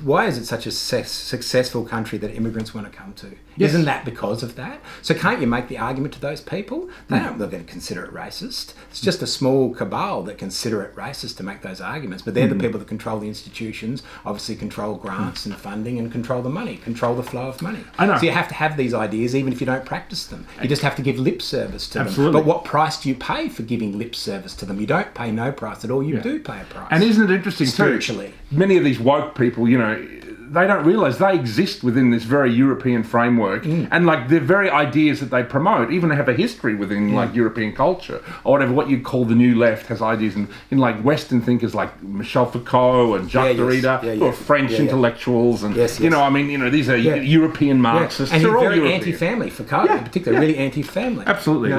why is it such a successful country that immigrants want to come to? Yes. Isn't that because of that? So can't you make the argument to those people? They're not going to consider it racist. It's just a small cabal that consider it racist to make those arguments, but they're the people that control the institutions, obviously control grants and funding and control the money, control the flow of money. I know. So you have to have these ideas even if you don't practice them. You just have to give lip service to Absolutely. them. But what price do you pay for giving lip service to them? You don't pay no price at all. You do pay a price. And isn't it interesting spiritually? Too, many of these woke people, they don't realise they exist within this very European framework, and like the very ideas that they promote even have a history within like European culture or whatever. What you call the new left has ideas in like Western thinkers like Michel Foucault and Jacques Derrida, who are French intellectuals, and these are European Marxists. And he's all very European. anti-family. Foucault, in particular, really anti-family. Absolutely,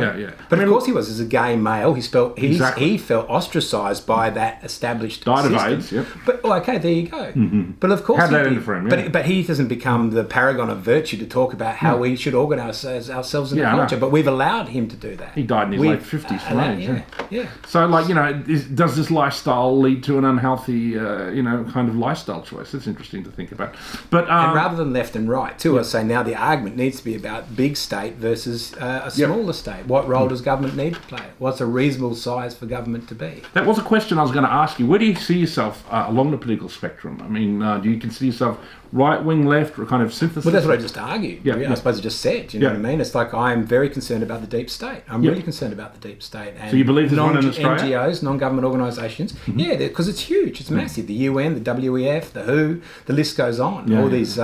But of course he was, as a gay male, he felt ostracised by that established died system. of AIDS. But okay, there you go. But of course, how did that for him. Yeah. But he doesn't become the paragon of virtue to talk about how we should organise ourselves in the culture. But we've allowed him to do that. He died in his late 50s from age. Yeah. So, like, you know, does this lifestyle lead to an unhealthy, kind of lifestyle choice? That's interesting to think about. But and rather than left and right, too, I say now the argument needs to be about big state versus a smaller state. What role does government need to play? What's a reasonable size for government to be? That was a question I was going to ask you. Where do you see yourself along the political spectrum? I mean, do you consider yourself right-wing, left, or kind of synthesis? Well, that's what I just argued. Yeah, I suppose I just said. You know what I mean? It's like I'm very concerned about the deep state. I'm really concerned about the deep state. And so you believe there's one in Australia? NGOs, non-government organisations. Yeah, because it's huge. It's massive. The UN, the WEF, the WHO, the list goes on. All these,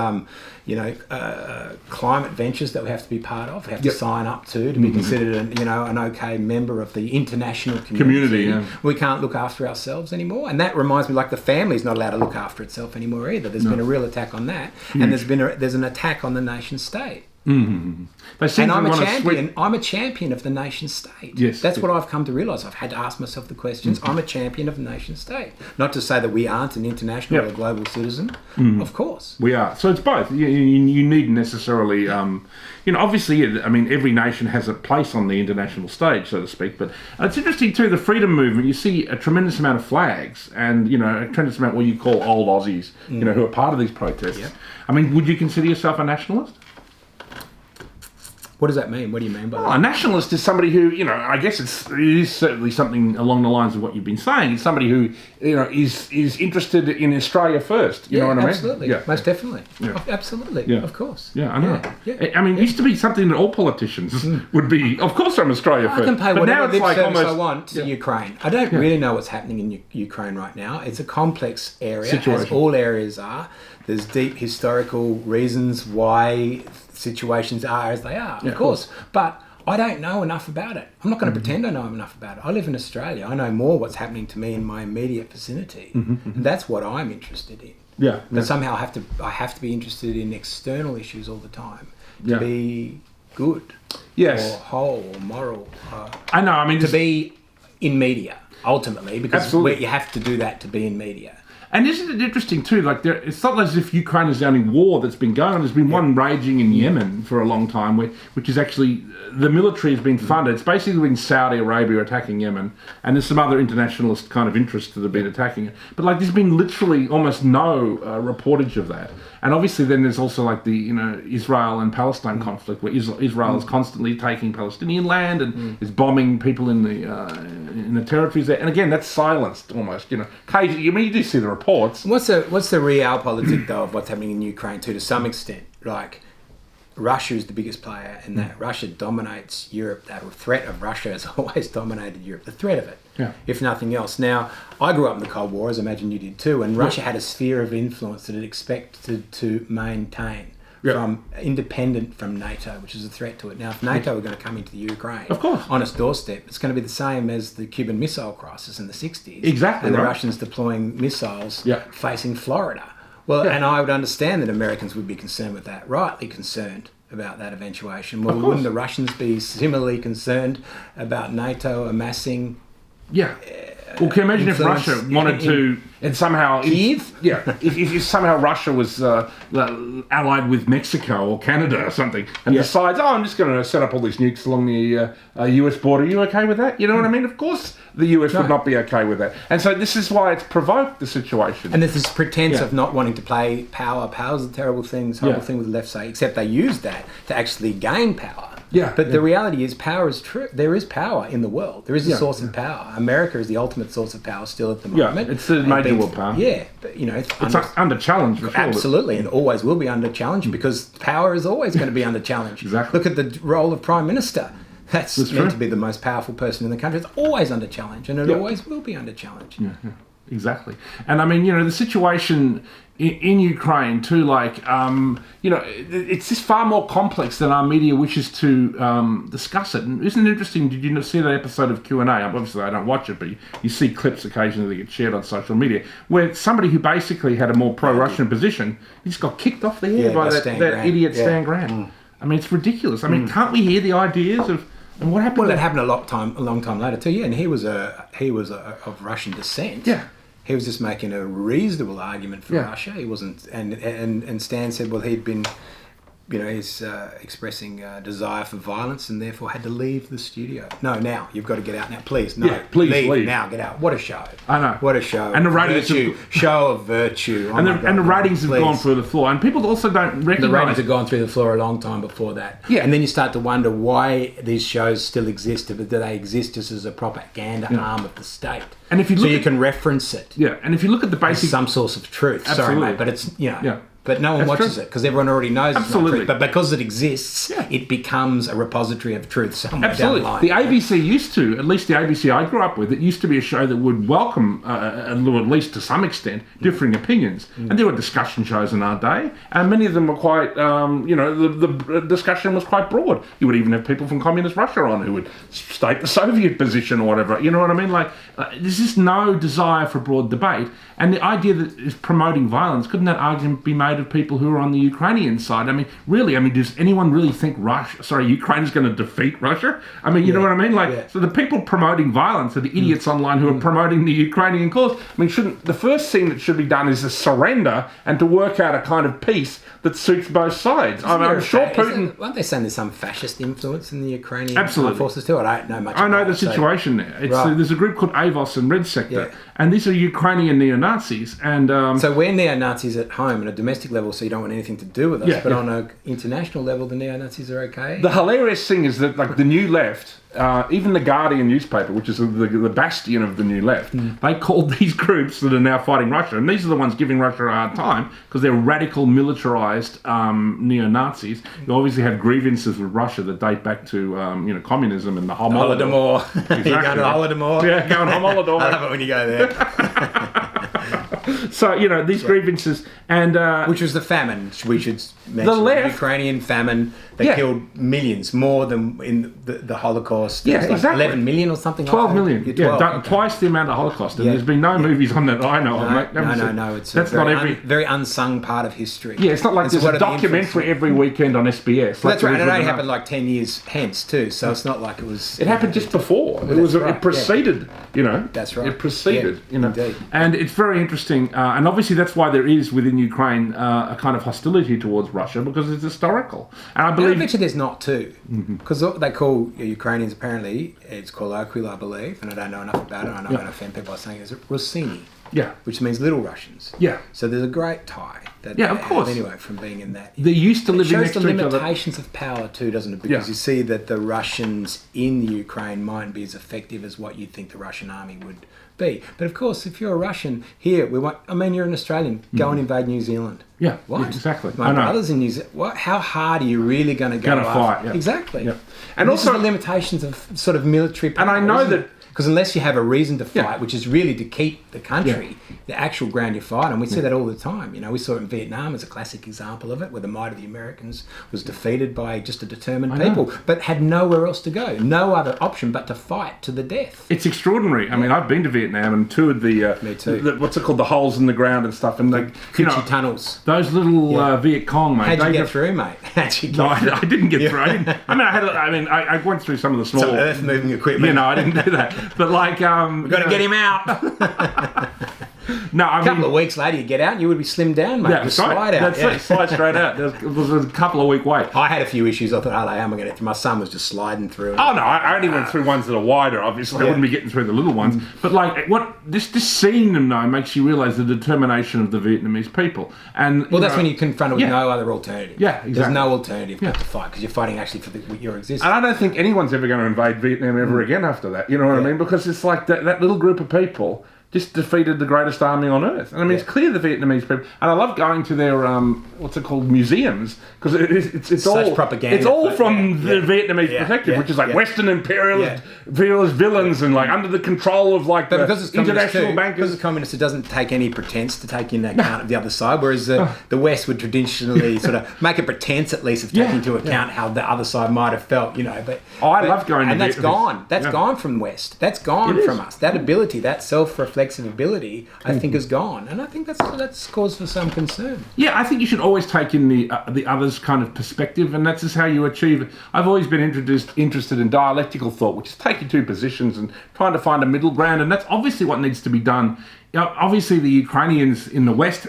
climate ventures that we have to be part of, we have to sign up to be considered an okay member of the international community. We can't look after ourselves anymore. And that reminds me, like, the family's not allowed to look after itself anymore either. There's been a real attack on that. Huge. And there's an attack on the nation state. Mm-hmm. And I'm a champion of the nation state. Yes, that's what I've come to realise. I've had to ask myself the questions. I'm a champion of the nation state. Not to say that we aren't an international or global citizen. Of course we are. So it's both. You needn't necessarily, obviously. I mean, every nation has a place on the international stage, so to speak. But it's interesting too. The freedom movement. You see a tremendous amount of flags, and a tremendous amount what you call old Aussies. Who are part of these protests. Yep. I mean, would you consider yourself a nationalist? What does that mean? What do you mean by that? A nationalist is somebody who, I guess it is certainly something along the lines of what you've been saying. It's somebody who, is interested in Australia first. You know what I mean? Absolutely. Yeah, most definitely. Yeah. Absolutely. Yeah. Of course. Yeah, I know. Yeah. I mean, it used to be something that all politicians would be, of course I'm Australia first. I can pay whatever lip service I want to Ukraine. I don't really know what's happening in Ukraine right now. It's a complex area, as all areas are. There's deep historical reasons why situations are as they are, of course. But I don't know enough about it. I'm not going to pretend I know enough about it. I live in Australia. I know more what's happening to me in my immediate vicinity. And that's what I'm interested in. But somehow I have to be interested in external issues all the time to be good or whole or moral. I know. I mean, to be in media, ultimately, because you have to do that to be in media. And isn't it interesting too? Like, it's not as if Ukraine is the only war that's been going on. There's been one raging in Yemen for a long time, which is actually the military has been funded. It's basically when Saudi Arabia attacking Yemen, and there's some other internationalist kind of interests that have been attacking it. But like, there's been literally almost no reportage of that. And obviously, then there's also like the Israel and Palestine conflict, where Israel is constantly taking Palestinian land and is bombing people in the territories there. And again, that's silenced almost. Occasionally, you do see the reports. What's the realpolitik though of what's happening in Ukraine too? To some extent, like, Russia is the biggest player in that. Russia dominates Europe. That threat of Russia has always dominated Europe. The threat of it, if nothing else. Now, I grew up in the Cold War, as I imagine you did too, and Russia had a sphere of influence that it expected to maintain from independent from NATO, which is a threat to it. Now, if NATO were going to come into the Ukraine on its doorstep, it's going to be the same as the Cuban Missile Crisis in the 60s. Exactly. And the Russians deploying missiles facing Florida. Well, and I would understand that Americans would be concerned with that, rightly concerned about that eventuation. Well, wouldn't the Russians be similarly concerned about NATO amassing? Yeah. Well, can you imagine if Russia wanted to, and somehow Kyiv? If somehow Russia was allied with Mexico or Canada or something, and decides, I'm just going to set up all these nukes along the US border. Are you okay with that? You know what I mean? Of course, the US would not be okay with that. And so this is why it's provoked the situation. And there's this pretense of not wanting to play power. Power's a terrible thing. It's a horrible thing with the left say, except they use that to actually gain power. But the reality is, power is true. There is power in the world. There is a source of power. America is the ultimate source of power still at the moment. It's the major world power. Yeah, but it's under challenge for sure. Absolutely, and always will be under challenge because power is always going to be under challenge. Exactly. Look at the role of Prime Minister. That's meant to be the most powerful person in the country. It's always under challenge, and it always will be under challenge. Exactly. And I mean, the situation in Ukraine too, like, it's just far more complex than our media wishes to discuss it. And isn't it interesting? Did you see that episode of Q&A? Obviously, I don't watch it, but you see clips occasionally that get shared on social media where somebody who basically had a more pro-Russian position, he just got kicked off the air by that idiot Stan Grant. I mean, it's ridiculous. I mean, can't we hear the ideas of... And what happened? Well, that happened a long time later too. Yeah, and he was of Russian descent. Yeah. he was just making a reasonable argument for Russia. He wasn't, and Stan said, well, he'd been, he's expressing a desire for violence and therefore had to leave the studio. No, now you've got to get out now, please. No, please leave now. Get out. What a show! I know. What a show! And the ratings show of virtue. And the ratings have gone through the floor. And people also don't recognise the ratings have gone through the floor a long time before that. Yeah. And then you start to wonder why these shows still exist. But do they exist just as a propaganda arm of the state? And if you look you can reference it. Yeah. And if you look at the basic, some source of truth. Absolutely. Sorry, mate, but it's But no one watches it because everyone already knows it's not true. But because it exists, it becomes a repository of truth somewhere down the line. The ABC used to, at least the ABC I grew up with, it used to be a show that would welcome, at least to some extent, differing opinions. And there were discussion shows in our day, and many of them were quite, the discussion was quite broad. You would even have people from communist Russia on who would state the Soviet position or whatever. You know what I mean? There's just no desire for broad debate. And the idea that is promoting violence, couldn't that argument be made of people who are on the Ukrainian side? I mean, really, does anyone really think Ukraine is going to defeat Russia? I mean, you know what I mean? So the people promoting violence are the idiots online who are promoting the Ukrainian cause. I mean, the first thing that should be done is to surrender and to work out a kind of peace that suits both sides. I'm sure Putin... Aren't they saying there's some fascist influence in the Ukrainian forces too? I don't know much about I know the situation there. There's a group called Avos and Red Sector, and these are Ukrainian neo-Nazis. And so we're neo-Nazis at home on a domestic level, so you don't want anything to do with us. But on an international level, the neo-Nazis are okay? The hilarious thing is that, the New Left... even the Guardian newspaper, which is the bastion of the New Left, they called these groups that are now fighting Russia, and these are the ones giving Russia a hard time because they're radical, militarized neo-Nazis who obviously have grievances with Russia that date back to communism and the Holodomor. Exactly. You're going to Holodomor? Yeah, going to Holodomor. I love it when you go there. So, these grievances and... which was the famine, we should mention. The left. Ukrainian famine that killed millions, more than in the Holocaust. Yeah, exactly. 11 million or something 12 like million. that. 12, twice the amount of Holocaust. And there's been no movies on that I know of, mate. No. It's very unsung part of history. Yeah, it's not like there's a documentary every weekend on SBS. That's right, and it only happened 10 years hence too, so it's not like it was... It happened just before. It preceded, That's right. It preceded, Indeed. And it's very interesting, and obviously that's why there is within Ukraine a kind of hostility towards Russia, because it's historical. And I believe... I bet you there's not too, because what they call Ukrainians, apparently, it's colloquial, I believe, and I don't know enough about it, I know I'm going to offend people by saying it's Rossini. Yeah. Which means Little Russians. Yeah. So there's a great tie. Of course. Anyway, from being in that. They used to live next to each other. It shows the limitations of power too, doesn't it? Because you see that the Russians in the Ukraine mightn't be as effective as what you'd think the Russian army would be. But of course, if you're a Russian here, you're an Australian, go and invade New Zealand. Yeah, what? Exactly. My brother's in New Zealand. What? How hard are you really going to go to fight? Yeah. Exactly. Yeah. And also the limitations of sort of military power. And I know that... Because unless you have a reason to fight, which is really to keep the country, the actual ground you fight, and we see that all the time. We saw it in Vietnam as a classic example of it, where the might of the Americans was defeated by just a determined people, but had nowhere else to go, no other option but to fight to the death. It's extraordinary. I mean, I've been to Vietnam and toured Me too. what's it called, the holes in the ground and stuff, and tunnels. Those little Viet Cong, mate. How'd you get through, mate? I didn't get through. I went through some of the small earth moving equipment. I didn't do that, but we've got to get him out. No, a couple of weeks later, you get out and you would be slimmed down, mate. Slide out. Slide straight out. There was a couple of week wait. I had a few issues. I thought, how am I going to get through? My son was just sliding through. Oh, no, I only went through ones that are wider, obviously. I wouldn't be getting through the little ones. But, just seeing them, though, makes you realise the determination of the Vietnamese people. And that's when you're confronted with no other alternative. Yeah, exactly. There's no alternative but to fight, because you're fighting actually for your existence. And I don't think anyone's ever going to invade Vietnam ever again after that. You know what I mean? Because it's like that little group of people just defeated the greatest army on earth. And it's clear the Vietnamese people, and I love going to their museums, because it's such all propaganda. It's all from the Vietnamese perspective, which is Western imperialist villains and under the control of but because the international bankers. Because it's communist, it doesn't take any pretense to take into account of the other side, whereas the West would traditionally sort of make a pretense at least of taking into account how the other side might have felt, I love going to and that's gone. That's gone from West. That's gone from us. That ability, that self-reflexive ability, I think, is gone, and I think that's cause for some concern. Yeah, I think you should always take in the other's kind of perspective, and that's just how you achieve it. I've always been interested in dialectical thought, which is taking two positions and trying to find a middle ground, and that's obviously what needs to be done obviously the Ukrainians in the West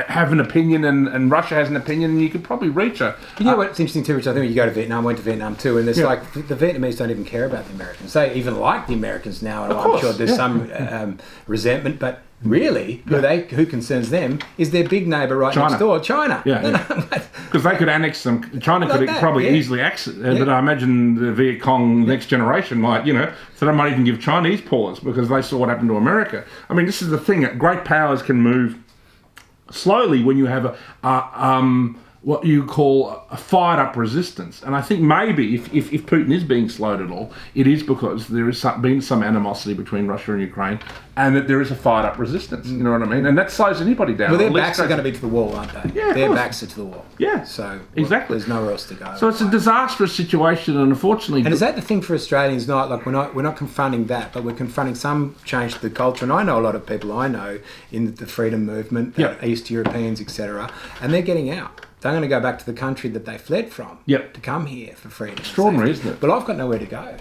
have an opinion, and Russia has an opinion, and you could probably reach a... You know what's interesting too, Rich? I think when you go to Vietnam, I went to Vietnam too, and it's like the Vietnamese don't even care about the Americans. They even like the Americans now, and I'm sure there's some resentment, but really, who concerns them is their big neighbour next door, China. Because they could annex them. China could probably easily access it, but I imagine the Viet Cong next generation might, so they might even give Chinese pause because they saw what happened to America. I mean, this is the thing, great powers can move slowly when you have what you call a fired up resistance. And I think maybe if Putin is being slowed at all, it is because there has been some animosity between Russia and Ukraine, and that there is a fired up resistance. You know what I mean? And that slows anybody down. Well, their backs are going to be to the wall, aren't they? Yeah, their backs are to the wall. Yeah, so exactly. There's nowhere else to go. So it's a disastrous situation, and unfortunately. And is that the thing for Australians? Not like we're not confronting that, but we're confronting some change to the culture. And I know a lot of people I know in the freedom movement, East Europeans, etc., and they're getting out. They're going to go back to the country that they fled from to come here for freedom. Extraordinary, isn't it? But I've got nowhere to go.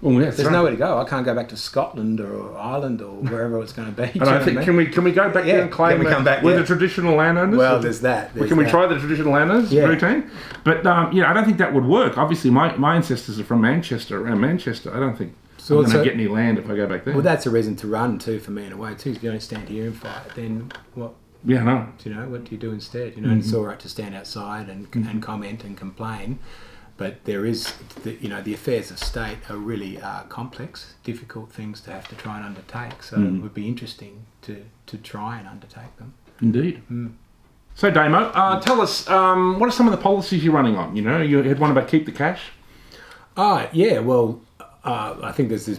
Well, there's nowhere to go. I can't go back to Scotland or Ireland or wherever it's going to be. And I think can we go back there and claim we're the traditional landowners? Well, there's that. Can we try the traditional landowners routine? But I don't think that would work. Obviously, my ancestors are from Manchester, around Manchester. I don't think I'm going to get any land if I go back there. Well, that's a reason to run too for me in a way too. If you don't stand here and fight, then what? Yeah, no. What do you do instead? And it's all right to stand outside and comment and complain, but there is, the affairs of state are really complex, difficult things to have to try and undertake. So it would be interesting to try and undertake them. Indeed. So, Damo, tell us, what are some of the policies you're running on? You had one about keep the cash. Well, I think there's this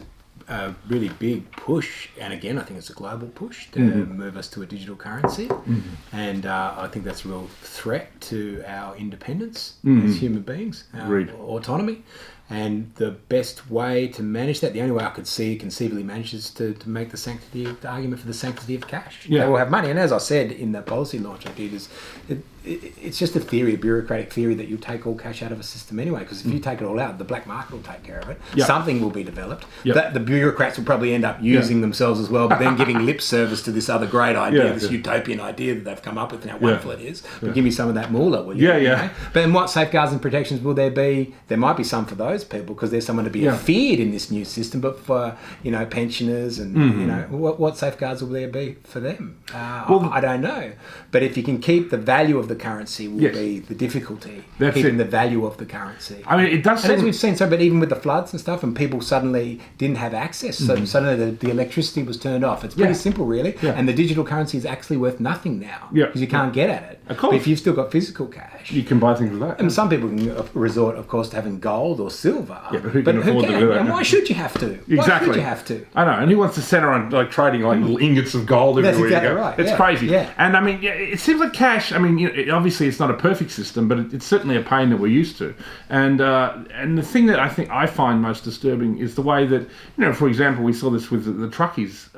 really big push, and again, I think it's a global push to move us to a digital currency, and I think that's a real threat to our independence as human beings, our autonomy. And the best way to manage that, the only way I could see conceivably manage is to make the argument for the sanctity of cash. They will have money, and as I said in the policy launch I did, it's just a theory, a bureaucratic theory that you take all cash out of a system anyway, because if you take it all out, the black market will take care of it. Something will be developed. That the bureaucrats will probably end up using themselves as well, but then giving lip service to this other great idea, this utopian idea that they've come up with and how wonderful it is. But give me some of that moolah, will you? But then what safeguards and protections will there be? There might be some for those people, because there's someone to be feared in this new system, but for pensioners and what safeguards will there be for them? I don't know. But if you can keep the value of the currency will be the difficulty. Keeping the value of the currency. I mean, it does seem... as we've seen, but even with the floods and stuff, and people suddenly didn't have access, so suddenly the electricity was turned off. It's pretty simple, really. And the digital currency is actually worth nothing now, because you can't get at it. Of course. But if you've still got physical cash... you can buy things with that. And some people can resort, of course, to having gold or silver. Yeah, but who can afford to do that? And why should you have to? Exactly. Why should you have to? I know, and who wants to centre on trading little ingots of gold everywhere That's exactly you go? right. It's crazy. And I mean, it seems like cash. I mean, obviously it's not a perfect system, but it's certainly a pain that we're used to. And the thing that I find most disturbing is the way that, for example, we saw this with the truckies.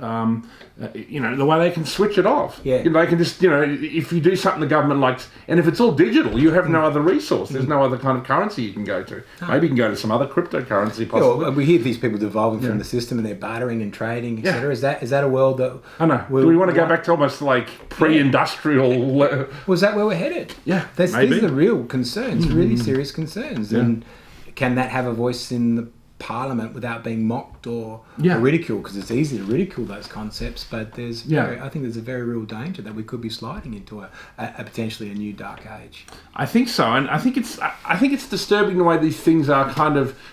The way they can switch it off. They can just, if you do something the government likes, and if it's all digital, you have no other resource. There's no other kind of currency you can go to. Maybe you can go to some other cryptocurrency possibly. We hear these people devolving from the system, and they're bartering and trading, etc. Is that a world that... I know. Do we want to go back to almost like pre-industrial... Was that where we're headed? Yeah, These are the real concerns, really serious concerns. And can that have a voice in the Parliament without being mocked or ridiculed? Because it's easy to ridicule those concepts, but I think there's a very real danger that we could be sliding into a potentially a new dark age. I think so, and I think it's disturbing the way these things are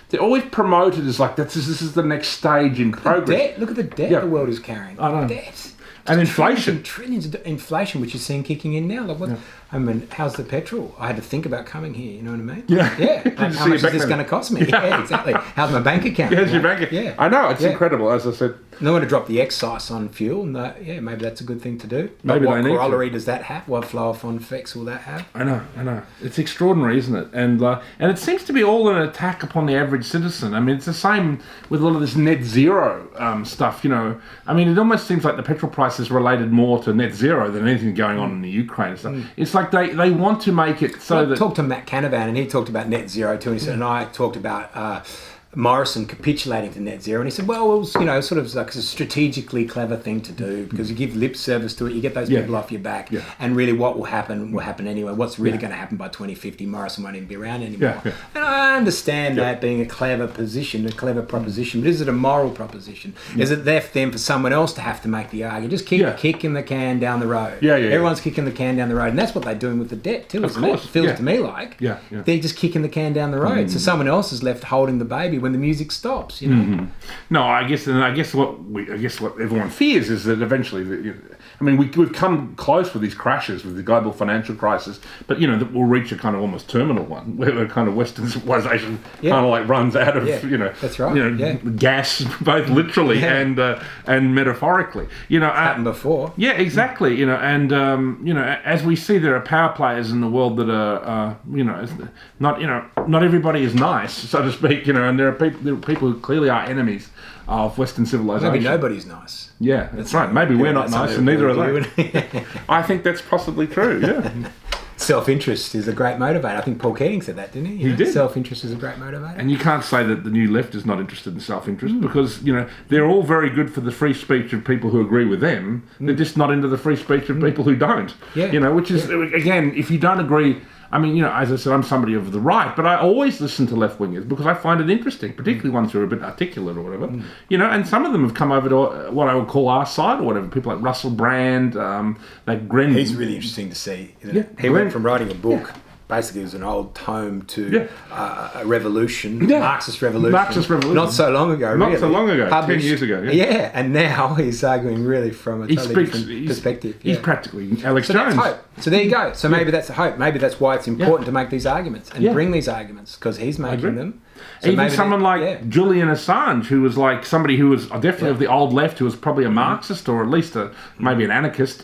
they're always promoted as like this is the next stage in progress. Look at the debt the world is carrying. I know. Debt. And inflation. Trillions of inflation, which you're seeing kicking in now. Like I mean, how's the petrol? I had to think about coming here, you know what I mean? Yeah. Like, how much is this going to cost me? Yeah, exactly. How's my bank account? How's your bank account? Yeah. I know, it's incredible, as I said. No one to drop the excise on fuel, and maybe that's a good thing to do. Maybe what they need corollary does that have? What flow-on effects will that have? I know. It's extraordinary, isn't it? And it seems to be all an attack upon the average citizen. I mean, it's the same with a lot of this net zero stuff, I mean, it almost seems like the petrol price is related more to net zero than anything going on in the Ukraine and stuff. It's like they want to make it so that... I talked to Matt Canavan, and he talked about net zero too, and he said, and I talked about Morrison capitulating to net zero, and he said, well, it was, you know, sort of like a strategically clever thing to do because you give lip service to it, you get those people off your back, and really what will happen anyway. What's really going to happen by 2050, Morrison won't even be around anymore. And I understand that being a clever position, a clever proposition, but is it a moral proposition? Is it left then for someone else to have to make the argument? Just keep kicking the can down the road. Everyone's kicking the can down the road, and that's what they're doing with the debt too, isn't it? It feels to me like they're just kicking the can down the road. So someone else is left holding the baby when the music stops, you know. No, I guess what everyone fears is that eventually, I mean, we've come close with these crashes, with the global financial crisis, but you know that we'll reach a kind of almost terminal one where kind of Western civilization kind of like runs out of that's right. Gas, both literally and metaphorically. You know, happened before. Yeah, exactly. You know, and as we see, there are power players in the world that are not everybody is nice, so to speak. You know, and there are people who clearly are enemies of Western civilization. Maybe nobody's nice. Yeah, that's right. Maybe we're not nice and neither are they. I think that's possibly true, yeah. Self-interest is a great motivator. I think Paul Keating said that, didn't he? He did. Self-interest is a great motivator. And you can't say that the new left is not interested in self-interest because, you know, they're all very good for the free speech of people who agree with them. They're just not into the free speech of people who don't. Yeah. You know, which is, again, if you don't agree... I mean, you know, as I said, I'm somebody of the right, but I always listen to left-wingers because I find it interesting, particularly ones who are a bit articulate or whatever. You know, and some of them have come over to what I would call our side or whatever. People like Russell Brand, like Gren. He's really interesting to see. Isn't it? He went from writing a book, basically it was an old tome, to a revolution, Marxist revolution. Not so long ago, really. Not so long ago, Published, 10 years ago. Yeah, and now he's arguing really from a totally different perspective. He's practically Alex so Jones. That's hope. So there you go. So maybe that's a hope. Maybe that's why it's important to make these arguments and bring these arguments, because he's making them. So even someone like Julian Assange, who was like somebody who was definitely of the old left, who was probably a Marxist or at least maybe an anarchist,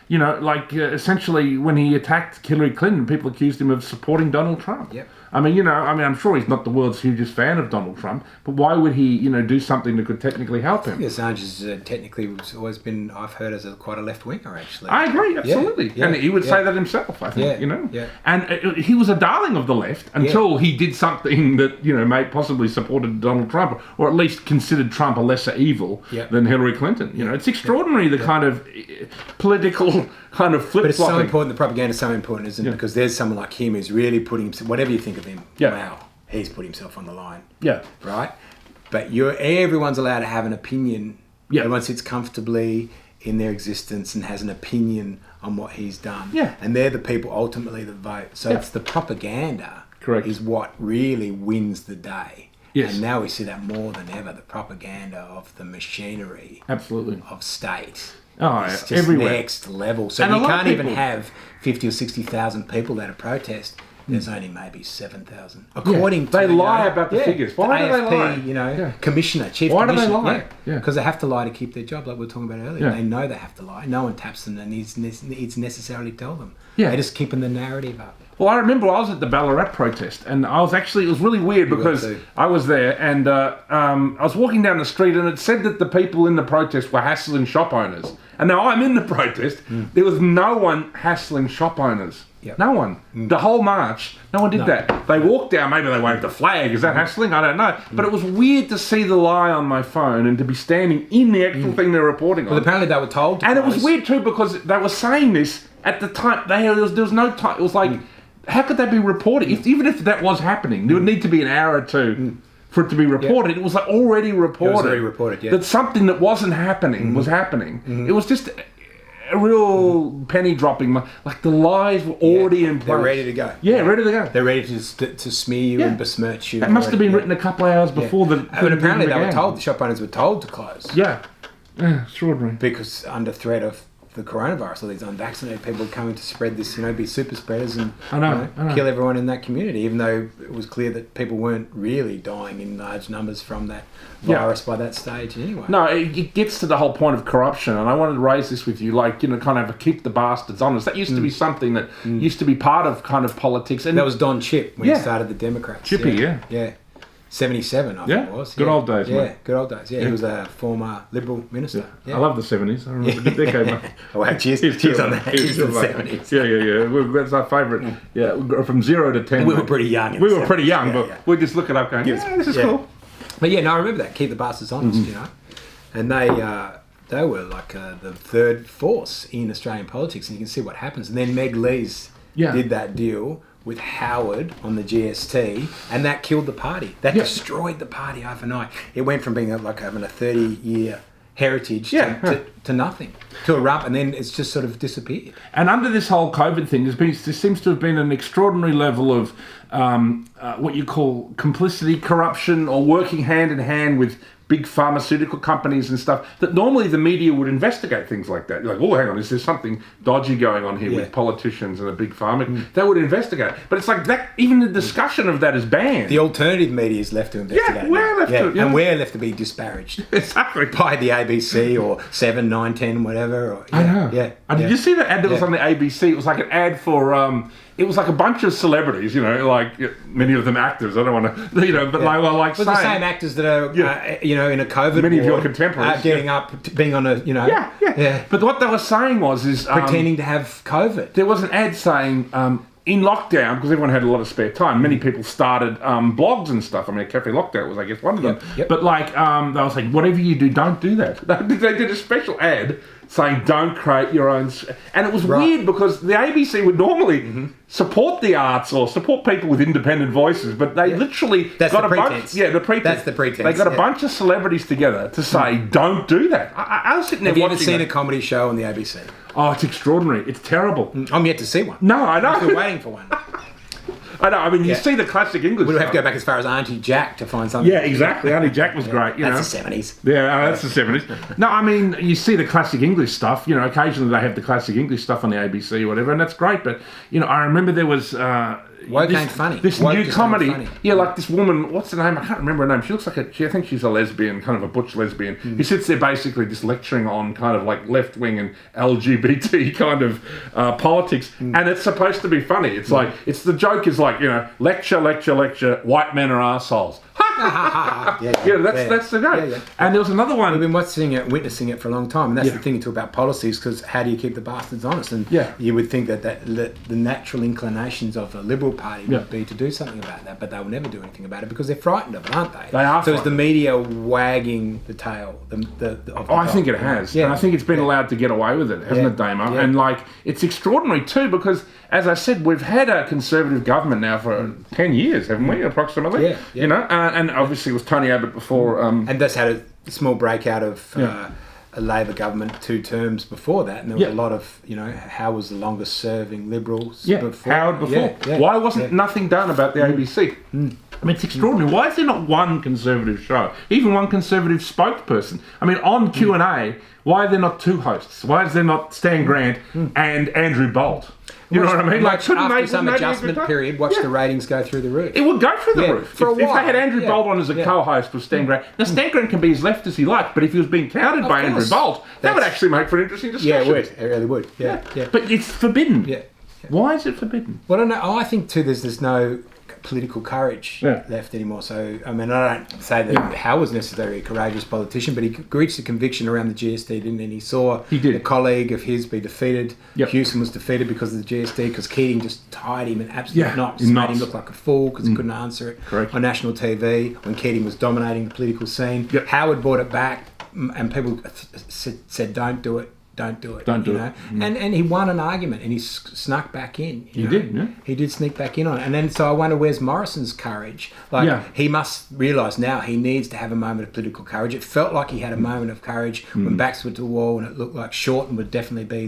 you know, like essentially when he attacked Hillary Clinton, people accused him of supporting Donald Trump. Yep. I mean, you know, I'm sure he's not the world's hugest fan of Donald Trump, but why would he, you know, do something that could technically help him? Assange has technically always been, I've heard, as quite a left-winger, actually. I agree, absolutely. And he would say that himself, I think, you know. Yeah. And he was a darling of the left until he did something that, you know, possibly supported Donald Trump, or at least considered Trump a lesser evil than Hillary Clinton. You know, it's extraordinary the kind of political kind of flip-flopping. But it's so important, the propaganda is so important, isn't it? Because there's someone like him who's really putting himself, whatever you think of him, wow, he's put himself on the line. Yeah. Right? But everyone's allowed to have an opinion. Yeah. Everyone sits comfortably in their existence and has an opinion on what he's done. Yeah. And they're the people ultimately that vote. So it's the propaganda is what really wins the day. Yes. And now we see that more than ever, the propaganda of the machinery of state. Oh, it's just everywhere. Next level. So you can't even have 50 or 60,000 people at a protest. There's only maybe 7,000. According to they lie about the figures. Why do AFP, they lie? You know, commissioner, chief Why commissioner. do they lie? Because they have to lie to keep their job, like we were talking about earlier. They know they have to lie. No one taps them and needs necessarily tell them. They're just keeping the narrative up. Well, I remember I was at the Ballarat protest, and it was really weird because I was there, and I was walking down the street, and it said that the people in the protest were hassling shop owners. And now I'm in the protest. There was no one hassling shop owners. Yep. No one. The whole march, no one did that. They walked down, maybe they waved a flag. Is that hassling? I don't know. But it was weird to see the lie on my phone and to be standing in the actual thing they're reporting on. Well, apparently they were told to. And it was weird too because they were saying this at the time. There was no time. It was like, how could they be reporting? Even if that was happening, there would need to be an hour or two for it to be reported. It was like already reported. That something that wasn't happening was happening. It was just a real penny dropping. Like the lies were already in place. They're ready to go. Yeah, ready to go. They're ready to smear you and besmirch you. That must have been written a couple of hours before the. But apparently they were told, the shop owners were told to close. Yeah, extraordinary. Because under threat of the coronavirus, all these unvaccinated people coming to spread this, be super spreaders and kill everyone in that community, even though it was clear that people weren't really dying in large numbers from that virus by that stage anyway. No, it gets to the whole point of corruption, and I wanted to raise this with you, kind of a keep the bastards honest. That used to be something that used to be part of kind of politics. And that was Don Chipp when he started the Democrats. Chippy, yeah. 77, I think it was. Good old days, Yeah, mate. good old days. Yeah, he was a former Liberal minister. I love the 70s. I remember it's a good decade, mate. Oh, wow, cheers on that. Cheers to the 70s. Yeah. That's our favourite. Yeah, from 0 to 10. We were pretty young. We were pretty young, but we just look it up going, this is cool. But yeah, no, I remember that. Keep the bastards honest, you know. And they were like the third force in Australian politics, and you can see what happens. And then Meg Lees did that deal with Howard on the GST, and that killed the party. That destroyed the party overnight. It went from being like having a 30-year heritage to nothing, to a rump, and then it's just sort of disappeared. And under this whole COVID thing, there seems to have been an extraordinary level of what you call complicity, corruption, or working hand in hand with big pharmaceutical companies and stuff, that normally the media would investigate things like that. You're like, oh, hang on, is there something dodgy going on here with politicians and a big pharma? They would investigate. But it's like that, even the discussion of that is banned. The alternative media is left to investigate. Yeah, we're left to... And we're left to be disparaged. Exactly. By the ABC or 7, 9, 10, whatever. Or, I know. Yeah. Did you see that ad that was on the ABC? It was like an ad for... it was like a bunch of celebrities, you know, like many of them actors. I don't want to, you know, but they were like the same actors that are, you know, in a COVID many of your contemporaries getting up, being on a, you know, But what they were saying was pretending to have COVID. There was an ad saying in lockdown, because everyone had a lot of spare time, many people started blogs and stuff. I mean, Cafe Lockdown was, I guess, one of them. But like, they were saying, whatever you do, don't do that. They did a special ad saying don't create your own, and it was weird because the ABC would normally support the arts or support people with independent voices, but they literally got a bunch. Yeah, the pretense. That's the pretense. They got a bunch of celebrities together to say don't do that. I was sitting there. Have you ever seen a comedy show on the ABC? Oh, it's extraordinary. It's terrible. I'm yet to see one. No, I know. I'm still waiting for one. I know. I mean, you see the classic English. We'll have to go back as far as Auntie Jack to find something. Yeah, exactly. Auntie Jack was great. You that's know. The 70s. Yeah, that's the 70s. No, I mean, you see the classic English stuff. You know, occasionally they have the classic English stuff on the ABC or whatever, and that's great. But you know, I remember there was. Woke ain't funny. This new comedy, like this woman. What's her name? I can't remember her name. She looks like I think she's a lesbian, kind of a butch lesbian. Who sits there basically just lecturing on kind of like left wing and LGBT kind of politics, and it's supposed to be funny. It's like the joke is like, you know, lecture. White men are arseholes. That's the joke. And there was another one. We've been witnessing it for a long time, and that's the thing too about policies, because how do you keep the bastards honest? And you would think that the natural inclinations of the Liberal Party would be to do something about that, but they will never do anything about it because they're frightened of it, aren't they? They are. So it's the media wagging the tail. I think it has. And I think it's been allowed to get away with it, hasn't it, Damo? Yeah. And like, it's extraordinary too, because as I said, we've had a Conservative government now for 10 years, haven't we, approximately? Yeah. You know, and obviously it was Tony Abbott before. And that's had a small breakout of a Labor government 2 terms before that, and there was a lot of, you know, how was the longest serving Liberals before? Howard before. Why wasn't nothing done about the ABC? I mean, it's extraordinary. Why is there not one Conservative show, even one Conservative spokesperson? I mean, on Q&A, why are there not 2 hosts? Why is there not Stan Grant and Andrew Bolt? You know what I mean? Like, after some adjustment period, watch the ratings go through the roof. It would go through the roof. For a while. If they had Andrew Bolt on as a co-host with Stan Grant. Now, Stan Grant can be as left as he likes, but if he was being counted by Andrew Bolt, that would actually make for an interesting discussion. Yeah, it would. It really would. Yeah. But it's forbidden. Yeah. Why is it forbidden? Well, I don't know. I think, too, there's no political courage left anymore. So, I mean, I don't say that Howe was necessarily a courageous politician, but he reached a conviction around the GST, didn't he? And he saw a colleague of his be defeated. Hewson was defeated because of the GST, because Keating just tied him in absolute knots, made him look like a fool because he couldn't answer it on national TV when Keating was dominating the political scene. Howard brought it back, and people said, don't do it. Don't do it. Don't do it. And he won an argument, and he snuck back in. He did, yeah. He did sneak back in on it. And then, so I wonder, where's Morrison's courage? Like, he must realise now he needs to have a moment of political courage. It felt like he had a moment of courage when backs were to the wall, and it looked like Shorten would definitely be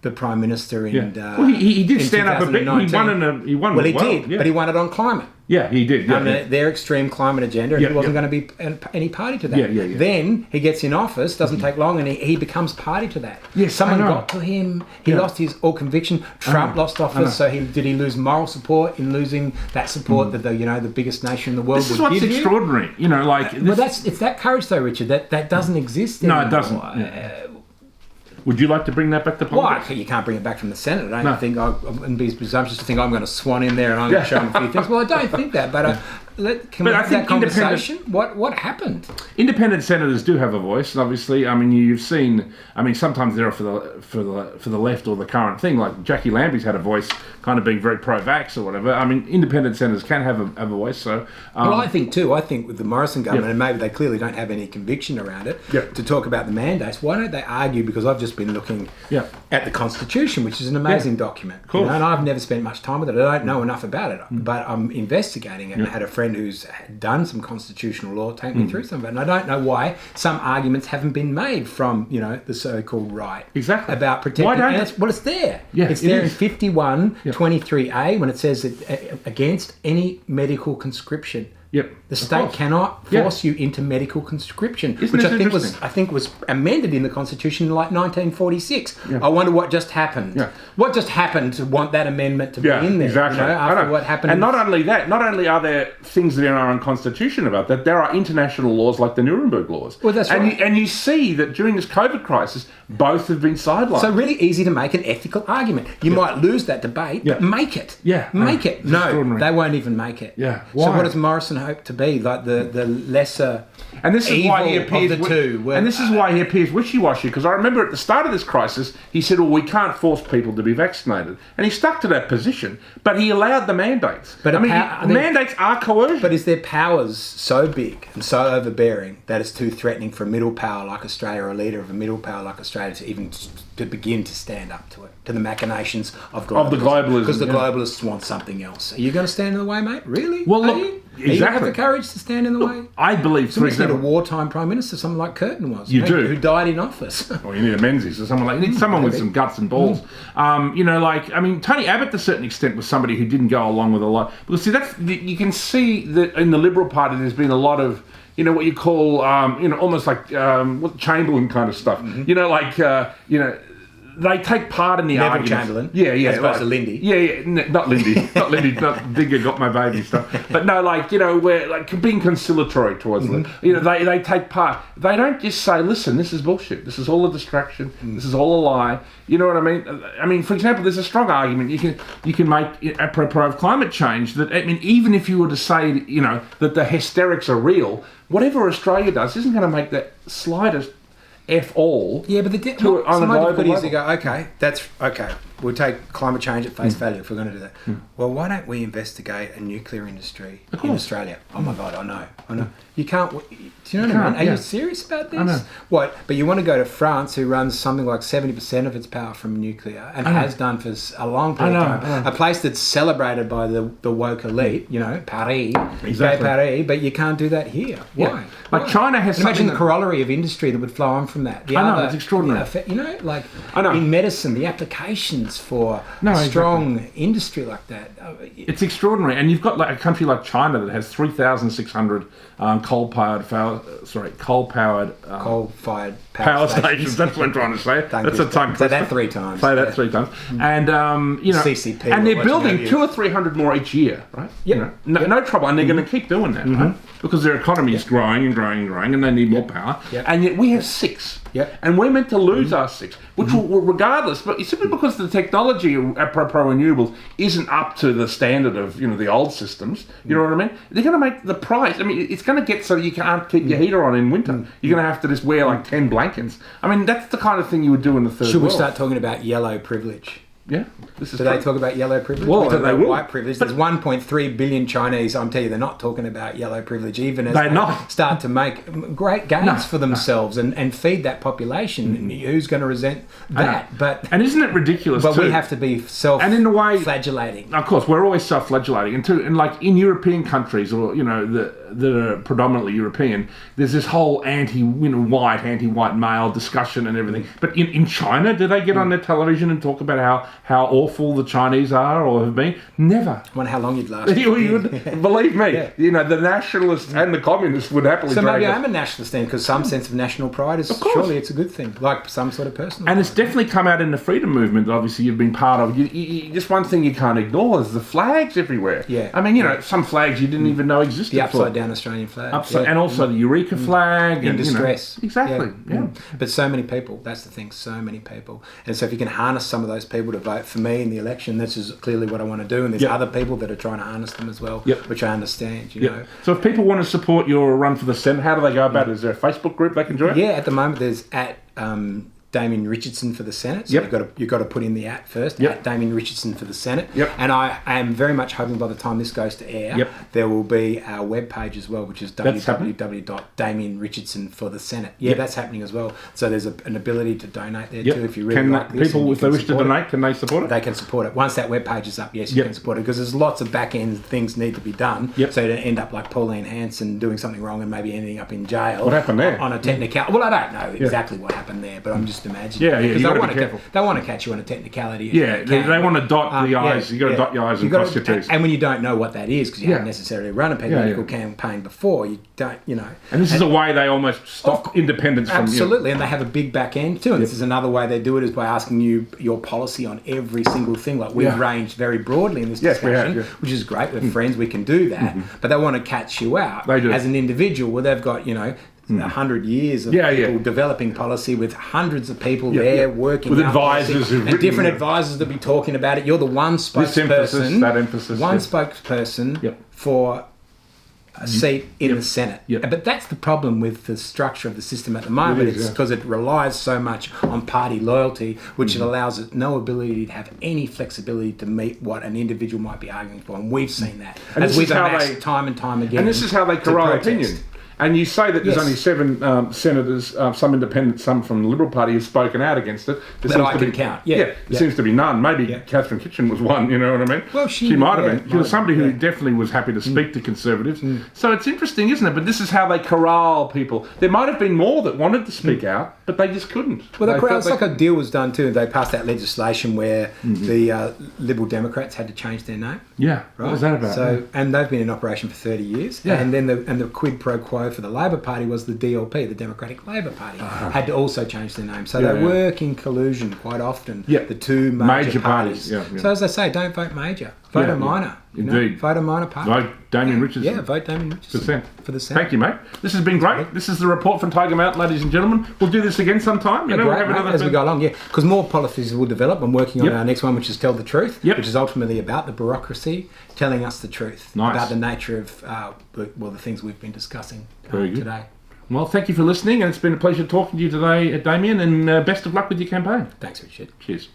the Prime Minister in well, he did stand up a bit. He won. Well, he did, but he won it on climate. Yeah, he did. Their extreme climate agenda, and he wasn't going to be any party to that. Then he gets in office, doesn't take long, and he becomes party to that. Yes, someone got to him. He lost his all conviction. Trump lost office, so did he lose moral support in losing that support that the biggest nation in the world would give you? This is what's extraordinary. You know, like it's that courage though, Richard. That doesn't exist anymore. No, it doesn't. Would you like to bring that back to politics? Well, you can't bring it back from the Senate. I don't think, and be presumptuous to think I'm going to swan in there and I'm going to show them a few things. Well, I don't think that, but Can we have that conversation? What happened? Independent senators do have a voice, obviously. I mean, you've seen. I mean, sometimes they're for the left or the current thing. Like Jackie Lambie's had a voice, kind of being very pro-vax or whatever. I mean, independent senators can have a voice. So, well, I think too. I think with the Morrison government, and maybe they clearly don't have any conviction around it, to talk about the mandates. Why don't they argue? Because I've just been looking at the Constitution, which is an amazing document. Cool. And I've never spent much time with it. I don't know enough about it, but I'm investigating it. And I had a friend who's done some constitutional law take me through some of it, and I don't know why some arguments haven't been made from the so-called right about protecting. Why don't well, it's there. Yeah, it's there in 51(23)(a) when it says that against any medical conscription. Yep. The state cannot force you into medical conscription, which I think was amended in the Constitution in like 1946. Yeah. I wonder what just happened. Yeah. What just happened to want that amendment to be in there? Exactly. After what happened. And not only that, not only are there things that are in our own Constitution about that, there are international laws like the Nuremberg laws. Well, that's right. And you see that during this COVID crisis, both have been sidelined. So really easy to make an ethical argument. You might lose that debate, but make it. Yeah. Make it. No, they won't even make it. Yeah. Why? So what does Morrison hope to be? Like the lesser and this is why he appears of the two. And this is why he appears wishy-washy, because I remember at the start of this crisis, he said, well, we can't force people to be vaccinated. And he stuck to that position, but he allowed the mandates. But mandates are coercion. But is their powers so big and so overbearing that it's too threatening for a middle power like Australia or a leader of a middle power like Australia to even to begin to stand up to it, to the machinations of globalism? Of the globalism. Because the globalists want something else. Are you going to stand in the way, mate? Really? Well, look, Are you have the courage to stand in the way? I believe, for example, need a wartime prime minister, someone like Curtin was. You do. Who died in office. Well, you need a Menzies or someone like. You need someone with some guts and balls. Tony Abbott to a certain extent was somebody who didn't go along with a lot. Because see, you can see that in the Liberal Party, there's been a lot of what you call almost like Chamberlain kind of stuff. They take part in the Neville arguments. Chamberlain. Yeah. As opposed to Lindy. Not Lindy. Not Lindy. Not Digger got my baby stuff. But no, where being conciliatory towards them. They take part. They don't just say, listen, this is bullshit. This is all a distraction. This is all a lie. You know what I mean? I mean, for example, there's a strong argument you can make apropos of climate change that, I mean, even if you were to say, that the hysterics are real, whatever Australia does isn't going to make the slightest F all. Yeah, but somebody put years ago, that's okay. We'll take climate change at face value if we're going to do that. Well, why don't we investigate a nuclear industry in Australia? Oh my God, I know. You can't. Do you know what I mean? Are you serious about this? I know. What? But you want to go to France, who runs something like 70% of its power from nuclear and has done for a long period of time. A place that's celebrated by the woke elite, Paris, gay Paris, but you can't do that here. Why? Like China has imagine the corollary of industry that would flow on from that. It's extraordinary. In medicine, the applications for strong industry like that. It's extraordinary. And you've got a country like China that has 3,600 coal-fired power stations. That's what I'm trying to say. That's a tongue twister. Say that 3 times. Say that 3 times. And CCP. And they're building 200 or 300 more each year, right? Yeah. No trouble, and they're going to keep doing that, right? Because their economy is growing and growing and growing, and they need more power. And yet we have 6. And we're meant to lose our 6, which will regardless, but it's simply because the technology apropos renewables isn't up to the standard of the old systems. You know what I mean? They're going to make the price. I mean, it's going to get so you can't keep your heater on in winter. You're going to have to just wear 10 blankets. I mean, that's the kind of thing you would do in the third world. Should we start talking about yellow privilege? Yeah. Do they talk about yellow privilege? Well, we talk they about will. white privilege. There's 1.3 billion Chinese. I'm telling you, they're not talking about yellow privilege, even as they start to make great gains for themselves and feed that population. Who's going to resent that? And isn't it ridiculous? But we have to be self-flagellating. Of course, we're always self-flagellating, and in European countries, or that are predominantly European, there's this whole anti-white male discussion and everything. But in China, do they get on their television and talk about how awful the Chinese are or have been? Never. I wonder how long you'd last. Believe me, the nationalists and the communists would happily. So maybe I'm a nationalist then, because some sense of national pride is surely it's a good thing, like some sort of personal. And it's definitely come out in the freedom movement that obviously you've been part of. Just one thing you can't ignore is the flags everywhere. Yeah. I mean, some flags you didn't even know existed. The upside down Australian flag. And also the Eureka flag. In distress. Exactly. Yeah. But so many people, that's the thing, so many people. And so if you can harness some of those people to vote for me in the election, this is clearly what I want to do. And there's other people that are trying to harness them as well, which I understand, you know. So if people want to support your run for the Senate, how do they go about it? Is there a Facebook group they can join? Yeah, at the moment there's at Damien Richardson for the Senate. So you've got to put in the at first. At Damien Richardson for the Senate. And I am very much hoping by the time this goes to air, there will be our webpage as well, which is www.damienrichardson for the Senate. That's happening as well. So there's an ability to donate there too if you really like this. People, if they wish to donate, can they support it? They can support it. Once that webpage is up, yes, you can support it, because there's lots of back end things need to be done. So you don't end up like Pauline Hanson doing something wrong and maybe ending up in jail. What happened there? On a technicality. Well, I don't know exactly what happened there, but I'm just imagining. Because they want to catch you on a technicality. They want to dot the I's. You've got to dot your I's and cross your T's. And when you don't know what that is, because you haven't necessarily run a political campaign before, you don't, you know. And this is a way they almost stop independence from you. Absolutely, and they have a big back end too. And this is another way they do it, is by asking you your policy on every single thing. Like we've ranged very broadly in this discussion, which is great. We're friends, we can do that. But they want to catch you out as an individual. Well, they've got, 100 years of people developing policy with hundreds of people there working with advisors and different advisors that be talking about it. You're the one spokesperson, spokesperson for a seat in the Senate. But that's the problem with the structure of the system at the moment. It's because it relies so much on party loyalty, which it allows it no ability to have any flexibility to meet what an individual might be arguing for. And we've seen that. And as we've amassed time and time again. And this is how they corral opinion. And you say that there's only 7 senators, some independents, some from the Liberal Party, who've spoken out against it. That I can count. There seems to be none. Maybe Catherine Kitchen was one, you know what I mean? Well, she might have been. She was somebody who definitely was happy to speak to Conservatives. So it's interesting, isn't it? But this is how they corral people. There might have been more that wanted to speak out, but they just couldn't. Well, it's like a deal was done too. They passed that legislation where the Liberal Democrats had to change their name. Yeah, right? What was that about? So, and they've been in operation for 30 years. And then the quid pro quo for the Labor Party was the DLP, the Democratic Labour Party, had to also change their name. So they work in collusion quite often, the two major parties. So as I say, don't vote major. Vote a minor. Indeed. Vote a minor party. Vote Damien Richardson. Yeah, vote Damien Richardson. For the Senate. Thank you, mate. This has been great. This is the report from Tiger Mountain, ladies and gentlemen. We'll do this again sometime. Great, as we go along, because more policies will develop. I'm working on our next one, which is Tell the Truth, which is ultimately about the bureaucracy telling us the truth about the nature of the things we've been discussing today. Well, thank you for listening, and it's been a pleasure talking to you today, Damien, and best of luck with your campaign. Thanks, Richard. Cheers.